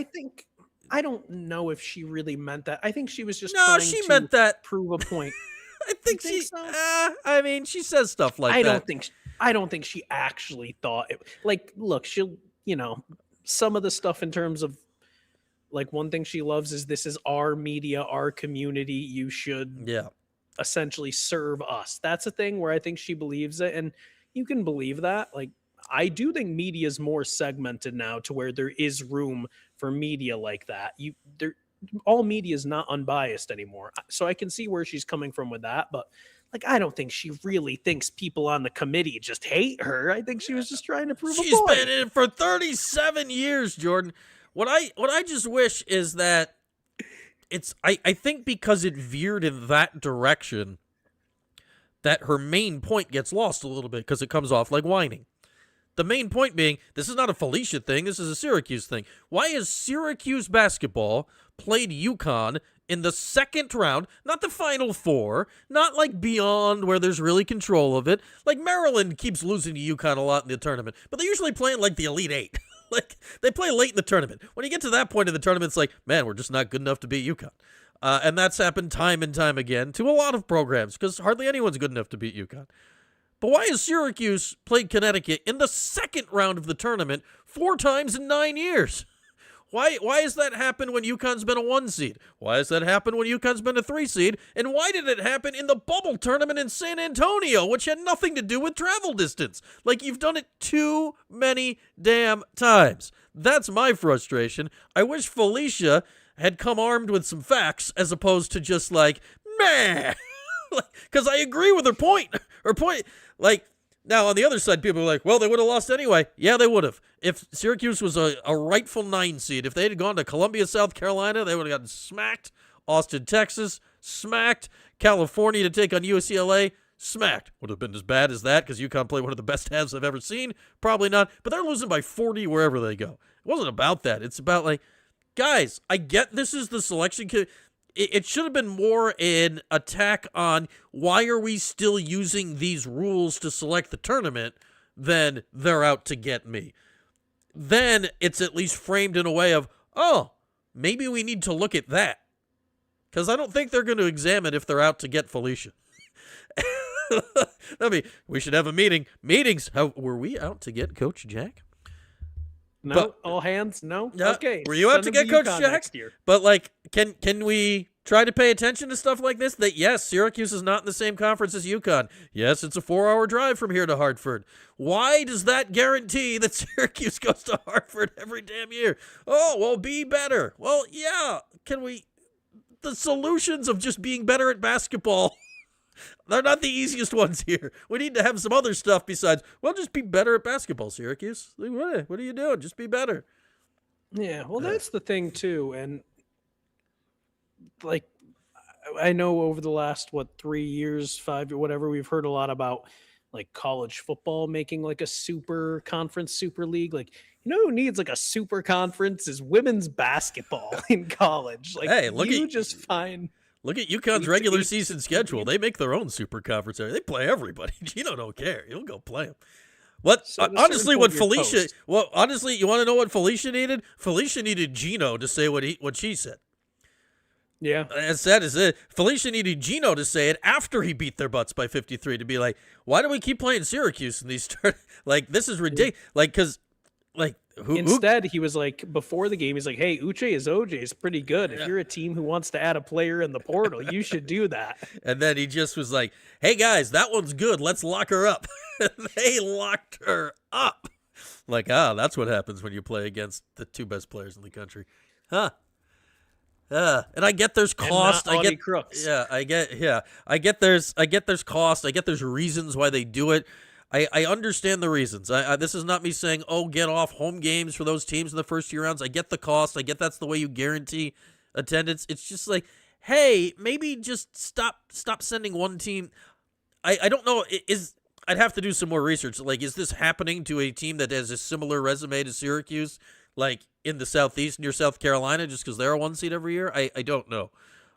[SPEAKER 5] I don't know if she really meant that. I think she was just
[SPEAKER 4] meant that
[SPEAKER 5] prove a point.
[SPEAKER 4] I think she. So? I mean, she says stuff like that.
[SPEAKER 5] I don't think she actually thought it. Like, look, she'll, some of the stuff in terms of, like, one thing she loves is this is our media, our community. You should, essentially serve us. That's a thing where I think she believes it, and you can believe that. Like, I do think media is more segmented now to where there is room for media like that. All media is not unbiased anymore. So I can see where she's coming from with that, but like, I don't think she really thinks people on the committee just hate her. I think she was just trying to prove a point.
[SPEAKER 4] She's been in it for 37 years, Jordan. What I just wish is that I think because it veered in that direction that her main point gets lost a little bit because it comes off like whining. The main point being, this is not a Felicia thing, this is a Syracuse thing. Why is Syracuse basketball played UConn in the second round, not the Final Four, not like beyond where there's really control of it? Like Maryland keeps losing to UConn a lot in the tournament, but they usually play in like the Elite Eight. Like they play late in the tournament. When you get to that point in the tournament, it's like, man, we're just not good enough to beat UConn. And that's happened time and time again to a lot of programs because hardly anyone's good enough to beat UConn. But why has Syracuse played Connecticut in the second round of the tournament 4 times in 9 years? Why has that happened when UConn's been a 1 seed? Why has that happened when UConn's been a 3 seed? And why did it happen in the bubble tournament in San Antonio, which had nothing to do with travel distance? Like, you've done it too many damn times. That's my frustration. I wish Felicia had come armed with some facts as opposed to just like, meh. Because I agree with her point. Her point, like, now on the other side, people are like, well, they would have lost anyway. Yeah, they would have. If Syracuse was a rightful 9 seed, if they had gone to Columbia, South Carolina, they would have gotten smacked. Austin, Texas, smacked. California to take on UCLA, smacked. Would have been as bad as that because UConn played one of the best halves I've ever seen. Probably not. But they're losing by 40 wherever they go. It wasn't about that. It's about, like, guys, I get this is the selection. It should have been more an attack on why are we still using these rules to select the tournament than they're out to get me. Then it's at least framed in a way of, oh, maybe we need to look at that. Because I don't think they're going to examine if they're out to get Felicia. We should have a meeting. Meetings. Were we out to get Coach Jack?
[SPEAKER 5] No, all hands, no. Okay.
[SPEAKER 4] Were you out to get Coach Jack? But like, can we try to pay attention to stuff like this? That yes, Syracuse is not in the same conference as UConn. Yes, it's a 4-hour drive from here to Hartford. Why does that guarantee that Syracuse goes to Hartford every damn year? Oh, well, be better. Well, yeah. Can we? The solutions of just being better at basketball. They're not the easiest ones here. We need to have some other stuff besides, well, just be better at basketball, Syracuse. What are you doing? Just be better.
[SPEAKER 5] Yeah, well, that's the thing, too. And, like, I know over the last, 3 years, 5, whatever, we've heard a lot about, like, college football making, like, a super conference, super league. Like, you know who needs, like, a super conference is women's basketball in college. Like, hey,
[SPEAKER 4] Look at UConn's regular season schedule. They make their own super conference area. They play everybody. Gino don't care. He'll go play them. Honestly, you want to know what Felicia needed? Felicia needed Gino to say what she said.
[SPEAKER 5] Yeah.
[SPEAKER 4] As sad as it, Felicia needed Gino to say it after he beat their butts by 53 to be like, why do we keep playing Syracuse? And these start like, this is ridiculous. Like, because like
[SPEAKER 5] instead he was like, before the game, he's like, hey, Uche is OJ is pretty good. If you're a team who wants to add a player in the portal, you should do that.
[SPEAKER 4] And then he just was like, hey guys, that one's good. Let's lock her up. They locked her up. Like, that's what happens when you play against the two best players in the country. Huh. And I get there's cost. I get
[SPEAKER 5] crooks.
[SPEAKER 4] Yeah, I get there's cost. I get there's reasons why they do it. I understand the reasons. This is not me saying, oh, get off home games for those teams in the first few rounds. I get the cost. I get that's the way you guarantee attendance. It's just like, hey, maybe just stop sending one team. I don't know. I'd have to do some more research. Like, is this happening to a team that has a similar resume to Syracuse, like in the Southeast near South Carolina, just because they're a one seed every year? I don't know.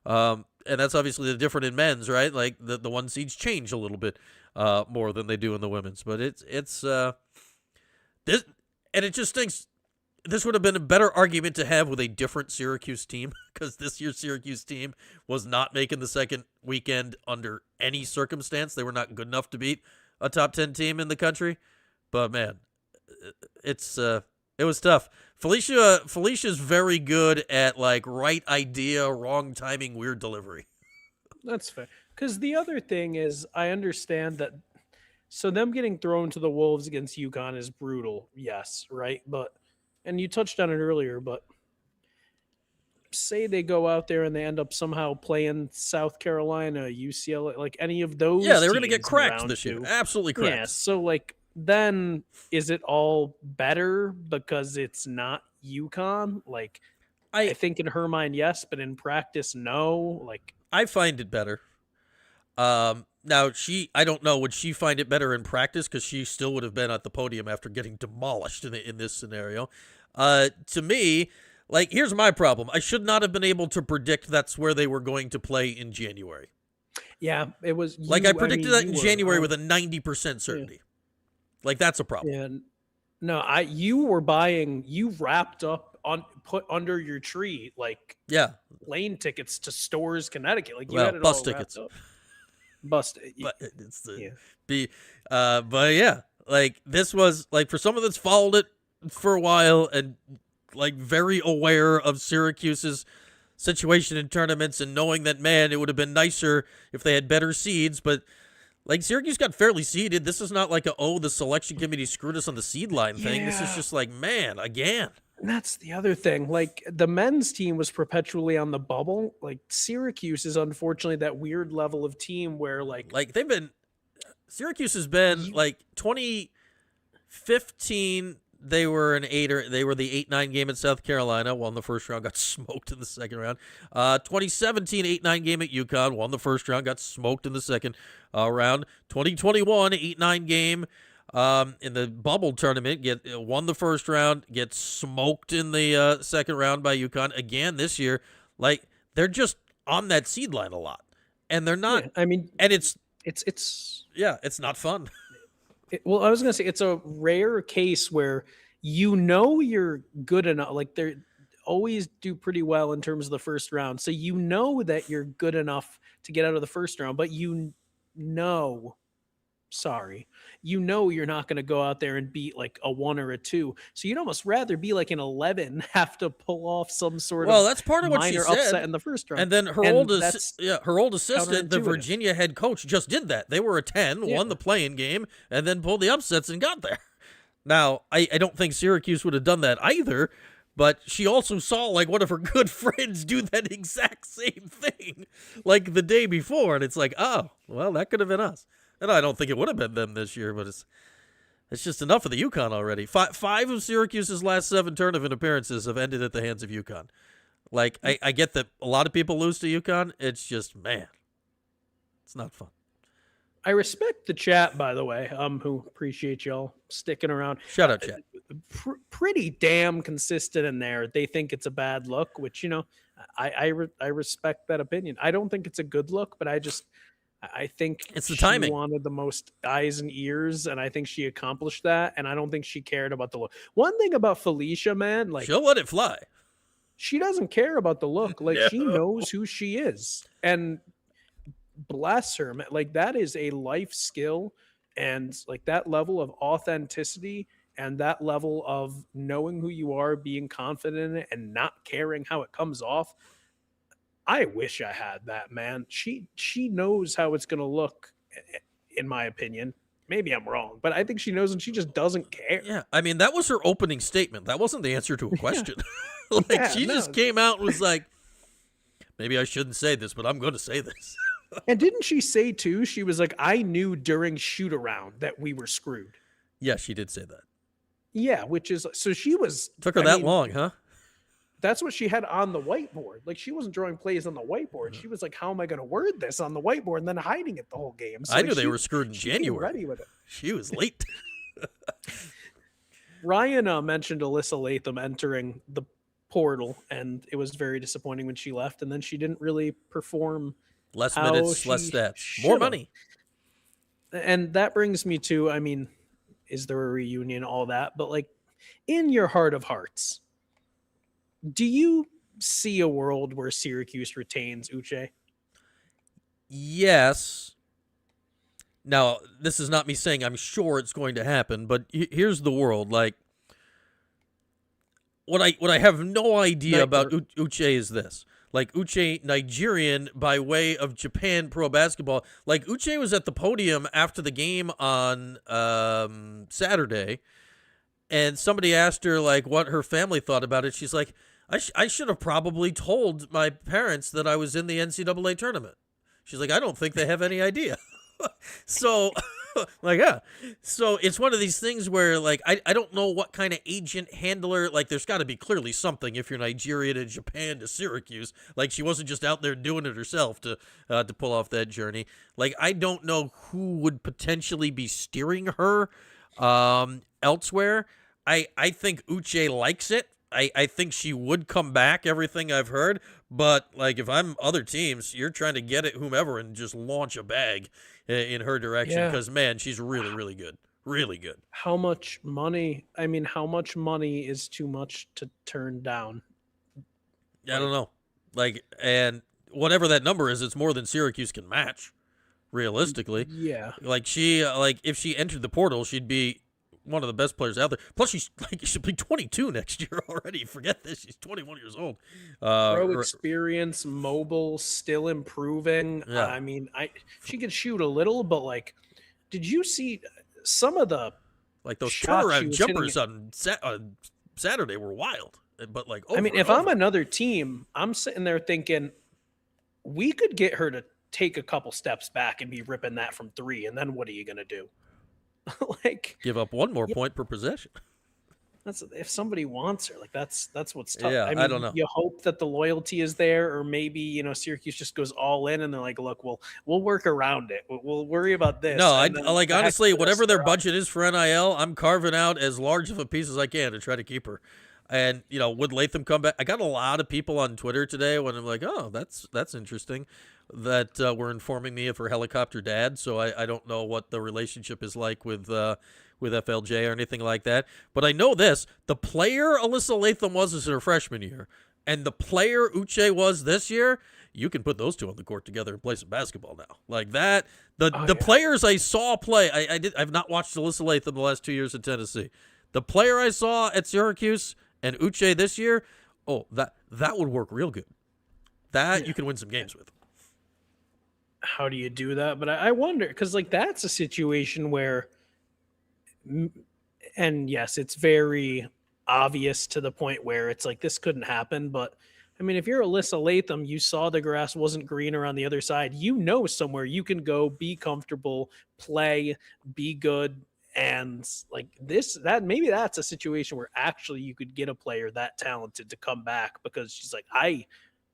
[SPEAKER 4] And that's obviously the different in men's, right? Like the one seeds change a little bit more than they do in the women's. But it's this, and it just thinks this would have been a better argument to have with a different Syracuse team, because this year's Syracuse team was not making the second weekend under any circumstance. They were not good enough to beat a top 10 team in the country. But man, it was tough. Felicia's very good at like right idea, wrong timing, weird delivery.
[SPEAKER 5] That's fair. Because the other thing is, I understand that. So them getting thrown to the wolves against UConn is brutal. Yes, right. But, and you touched on it earlier, but say they go out there and they end up somehow playing South Carolina, UCLA, like any of those.
[SPEAKER 4] Yeah, they were going to get cracked this year. Absolutely cracked.
[SPEAKER 5] Yeah. So like, then is it all better because it's not UConn? Like, I think in her mind, yes, but in practice, no. Like,
[SPEAKER 4] I find it better. Now I don't know, would she find it better in practice? Because she still would have been at the podium after getting demolished in this scenario. To me, like, here's my problem. I should not have been able to predict that's where they were going to play in January.
[SPEAKER 5] Yeah, it was.
[SPEAKER 4] Like, I predicted that in January with a 90% certainty. Yeah. Like, that's a problem.
[SPEAKER 5] Yeah. No, you wrapped up put under your tree, like, lane tickets to Stores, Connecticut. Like, you had it
[SPEAKER 4] bus
[SPEAKER 5] all
[SPEAKER 4] tickets.
[SPEAKER 5] Bus.
[SPEAKER 4] But it's but yeah, like, this was like, for someone that's followed it for a while and like very aware of Syracuse's situation in tournaments and knowing that, man, it would have been nicer if they had better seeds, but like, Syracuse got fairly seeded. This is not like the selection committee screwed us on the seed line thing. This is just like, man, again.
[SPEAKER 5] And that's the other thing. Like, the men's team was perpetually on the bubble. Like, Syracuse is unfortunately that weird level of team where like
[SPEAKER 4] Syracuse has been like 2015. They were the 8-9 game at South Carolina, won the first round, got smoked in the second round. 2017 8-9 game at UConn, won the first round, got smoked in the second round. 2021 8-9 game in the bubble tournament, won the first round, gets smoked in the second round by UConn. Again this year, like, they're just on that seed line a lot, and they're not.
[SPEAKER 5] Yeah, I mean,
[SPEAKER 4] and it's not fun.
[SPEAKER 5] Well, I was going to say, it's a rare case where you're good enough. Like, they always do pretty well in terms of the first round. So you know that you're good enough to get out of the first round, but you're not going to go out there and beat like a 1 or a 2. So you'd almost rather be like an 11, have to pull off some sort of
[SPEAKER 4] that's part of what she said.
[SPEAKER 5] Upset in the first round.
[SPEAKER 4] And then her old assistant, the Virginia head coach, just did that. They were a 10, won the play-in game, and then pulled the upsets and got there. Now, I don't think Syracuse would have done that either, but she also saw like one of her good friends do that exact same thing like the day before, and it's like, oh, well, that could have been us. And I don't think it would have been them this year, but it's just enough of the UConn already. Five of Syracuse's last 7 tournament appearances have ended at the hands of UConn. Like, I get that a lot of people lose to UConn. It's just, man, it's not fun.
[SPEAKER 5] I respect the chat, by the way, who appreciate y'all sticking around.
[SPEAKER 4] Shout out, chat.
[SPEAKER 5] Pretty damn consistent in there. They think it's a bad look, which, I respect that opinion. I don't think it's a good look, but I think
[SPEAKER 4] it's the timing.
[SPEAKER 5] She wanted the most eyes and ears, and I think she accomplished that. And I don't think she cared about the look. One thing about Felicia, man, like,
[SPEAKER 4] she'll let it fly.
[SPEAKER 5] she doesn't care about the look. Like, she knows who she is. And bless her, man. Like, that is a life skill. And like that level of authenticity and that level of knowing who you are, being confident in it, and not caring how it comes off. I wish I had that, man. She knows how it's going to look, in my opinion. Maybe I'm wrong, but I think she knows, and she just doesn't care.
[SPEAKER 4] Yeah, I mean, that was her opening statement. That wasn't the answer to a question. She just came out and was like, maybe I shouldn't say this, but I'm going to say this.
[SPEAKER 5] And didn't she say, too, she was like, I knew during shoot-around that we were screwed.
[SPEAKER 4] Yeah, she did say that.
[SPEAKER 5] Yeah, which is, so she was...
[SPEAKER 4] Took her that long, huh?
[SPEAKER 5] That's what she had on the whiteboard. Like, she wasn't drawing plays on the whiteboard. She was like, how am I going to word this on the whiteboard, and then hiding it the whole game. So
[SPEAKER 4] I
[SPEAKER 5] like,
[SPEAKER 4] knew they were screwed in January.
[SPEAKER 5] Ready with it.
[SPEAKER 4] She was late.
[SPEAKER 5] Ryan mentioned Alyssa Latham entering the portal, and it was very disappointing when she left, and then she didn't really perform.
[SPEAKER 4] Less minutes, less stats. More money.
[SPEAKER 5] And that brings me to, I mean, is there a reunion, all that, but like, in your heart of hearts, do you see a world where Syracuse retains Uche?
[SPEAKER 4] Yes. Now, this is not me saying I'm sure it's going to happen, but here's the world. Like, what I have no idea about Uche is this. Like, Uche, Nigerian by way of Japan pro basketball. Like, Uche was at the podium after the game on Saturday, and somebody asked her, like, what her family thought about it. She's like, I should have probably told my parents that I was in the NCAA tournament. She's like, I don't think they have any idea. So, like, yeah. So it's one of these things where, like, I don't know what kind of agent handler, like, there's got to be clearly something if you're Nigerian in Japan to Syracuse. Like, she wasn't just out there doing it herself to pull off that journey. Like, I don't know who would potentially be steering her elsewhere. I think Uche likes it. I think she would come back, everything I've heard. But, like, if I'm other teams, you're trying to get at whomever and just launch a bag in her direction. Because, man, she's really, really good. Really good.
[SPEAKER 5] How much money? I mean, how much money is too much to turn down?
[SPEAKER 4] I don't know. Like, and whatever that number is, it's more than Syracuse can match, realistically.
[SPEAKER 5] Yeah.
[SPEAKER 4] Like, if she entered the portal, she'd be one of the best players out there. Plus, she'll be 22 next year already. Forget this. She's 21 years old.
[SPEAKER 5] Pro experience, mobile, still improving.
[SPEAKER 4] Yeah.
[SPEAKER 5] I mean, she could shoot a little, but like, did you see some of the
[SPEAKER 4] those turnaround jumpers on Saturday were wild? But like,
[SPEAKER 5] I mean, if I'm another team, I'm sitting there thinking we could get her to take a couple steps back and be ripping that from three, and then what are you gonna do? Like,
[SPEAKER 4] give up one more point per possession.
[SPEAKER 5] That's if somebody wants her. Like, that's what's tough.
[SPEAKER 4] Yeah,
[SPEAKER 5] I mean,
[SPEAKER 4] I don't know.
[SPEAKER 5] You hope that the loyalty is there, or maybe Syracuse just goes all in and they're like, look, we'll work around it. We'll worry about this.
[SPEAKER 4] No, honestly, whatever their budget is for NIL, I'm carving out as large of a piece as I can to try to keep her. And would Latham come back? I got a lot of people on Twitter today when I'm like, oh, that's interesting, that were informing me of her helicopter dad. So I don't know what the relationship is like with FLJ or anything like that. But I know this: the player Alyssa Latham was in her freshman year, and the player Uche was this year. You can put those two on the court together and play some basketball now, like that. The players I saw play, I've not watched Alyssa Latham the last 2 years at Tennessee. The player I saw at Syracuse and Uche this year, that would work real good. That you can win some games with.
[SPEAKER 5] How do you do that? But I wonder, because like that's a situation where, and yes, it's very obvious to the point where it's like this couldn't happen. But I mean, if you're Alyssa Latham, you saw the grass wasn't greener on the other side. Somewhere you can go, be comfortable, play, be good. And like maybe that's a situation where actually you could get a player that talented to come back, because she's like,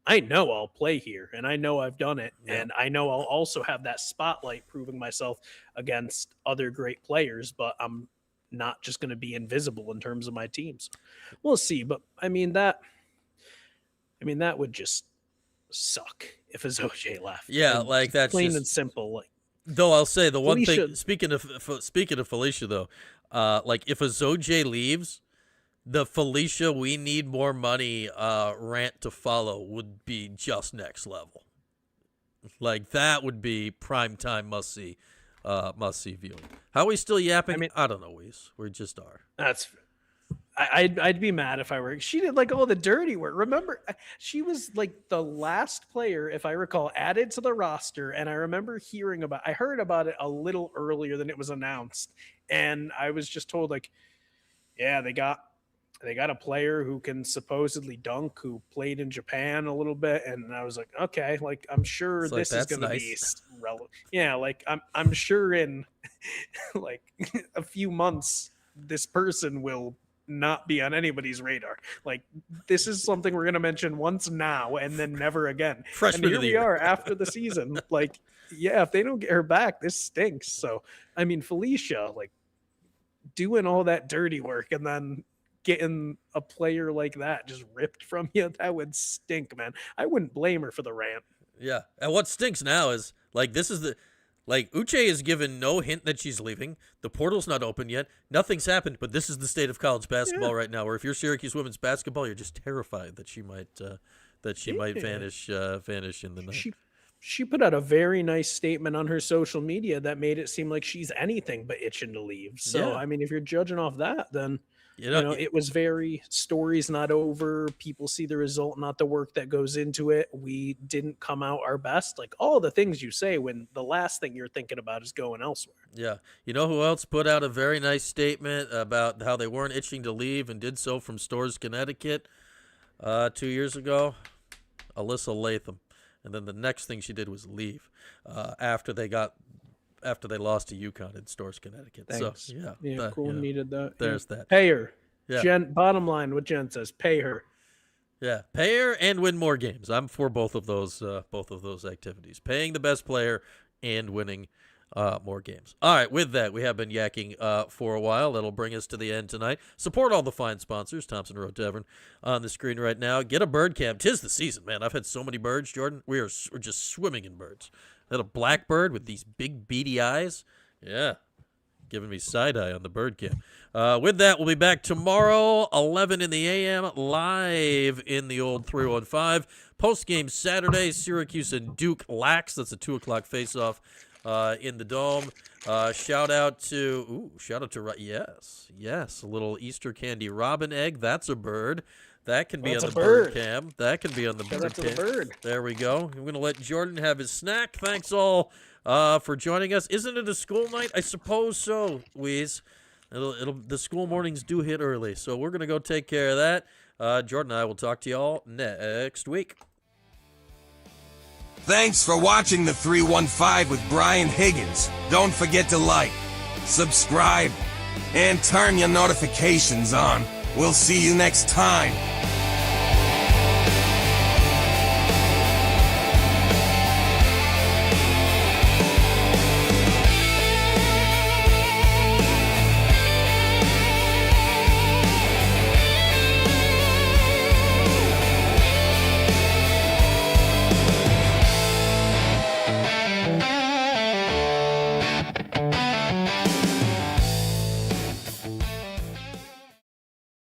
[SPEAKER 5] I know I'll play here, and I know I've done it, and I know I'll also have that spotlight proving myself against other great players, but I'm not just going to be invisible in terms of my teams. We'll see, but I mean that would just suck if a Zoje left.
[SPEAKER 4] Yeah, like that's
[SPEAKER 5] plain and simple. Like,
[SPEAKER 4] though I'll say the one thing, speaking of Felicia though, like if a Zoje leaves, the Felicia "we need more money" rant to follow would be just next level. Like, that would be primetime must-see viewing. How are we still yapping? I don't know, we just are.
[SPEAKER 5] I'd be mad if I were. She did like all the dirty work. Remember, she was like the last player, if I recall, added to the roster. And I remember I heard about it a little earlier than it was announced. And I was just told, like, yeah, they got a player who can supposedly dunk, who played in Japan a little bit. And I was like, okay, like, I'm sure this is going to be relevant. Yeah, like I'm sure in like a few months, this person will not be on anybody's radar. Like, this is something we're going to mention once now and then never again.
[SPEAKER 4] Freshman
[SPEAKER 5] and here we are after the season. Like, yeah, if they don't get her back, this stinks. So, I mean, Felicia, like, doing all that dirty work and then getting a player like that just ripped from you, that would stink, man. I wouldn't blame her for the rant.
[SPEAKER 4] Yeah. And what stinks now is, like, Uche has given no hint that she's leaving. The portal's not open yet. Nothing's happened, but this is the state of college basketball right now, where if you're Syracuse women's basketball, you're just terrified that she might vanish in the night.
[SPEAKER 5] She put out a very nice statement on her social media that made it seem like she's anything but itching to leave. So, I mean, if you're judging off that, then it was very story's not over. People see the result, not the work that goes into it. We didn't come out our best. Like, all the things you say when the last thing you're thinking about is going elsewhere.
[SPEAKER 4] Yeah. You know who else put out a very nice statement about how they weren't itching to leave and did so from Storrs, Connecticut 2 years ago? Alyssa Latham. And then the next thing she did was leave after they lost to UConn in Storrs, Connecticut.
[SPEAKER 5] Thanks.
[SPEAKER 4] So,
[SPEAKER 5] cool. Needed that.
[SPEAKER 4] There's that.
[SPEAKER 5] Pay her.
[SPEAKER 4] Yeah.
[SPEAKER 5] Jen, bottom line, what Jen says, pay her.
[SPEAKER 4] Yeah, pay her and win more games. I'm for both of those activities. Paying the best player and winning more games. All right, with that, we have been yakking for a while. That'll bring us to the end tonight. Support all the fine sponsors. Thompson Road Tavern on the screen right now. Get a bird cam. 'Tis the season, man. I've had so many birds, Jordan. We're just swimming in birds. That a blackbird with these big beady eyes. Yeah, giving me side-eye on the bird cam. With that, we'll be back tomorrow, 11 in the a.m., live in the old 315. Post-game Saturday, Syracuse and Duke Lax. That's a 2 o'clock face-off in the Dome. Shout out to yes, a little Easter candy robin egg. That's a bird. That can be on the bird cam. That can be on the bird cam. There we go. I'm going to let Jordan have his snack. Thanks all for joining us. Isn't it a school night? I suppose so, Weez. The school mornings do hit early, so we're going to go take care of that. Jordan and I will talk to you all next week.
[SPEAKER 1] Thanks for watching the 315 with Brian Higgins. Don't forget to like, subscribe, and turn your notifications on. We'll see you next time.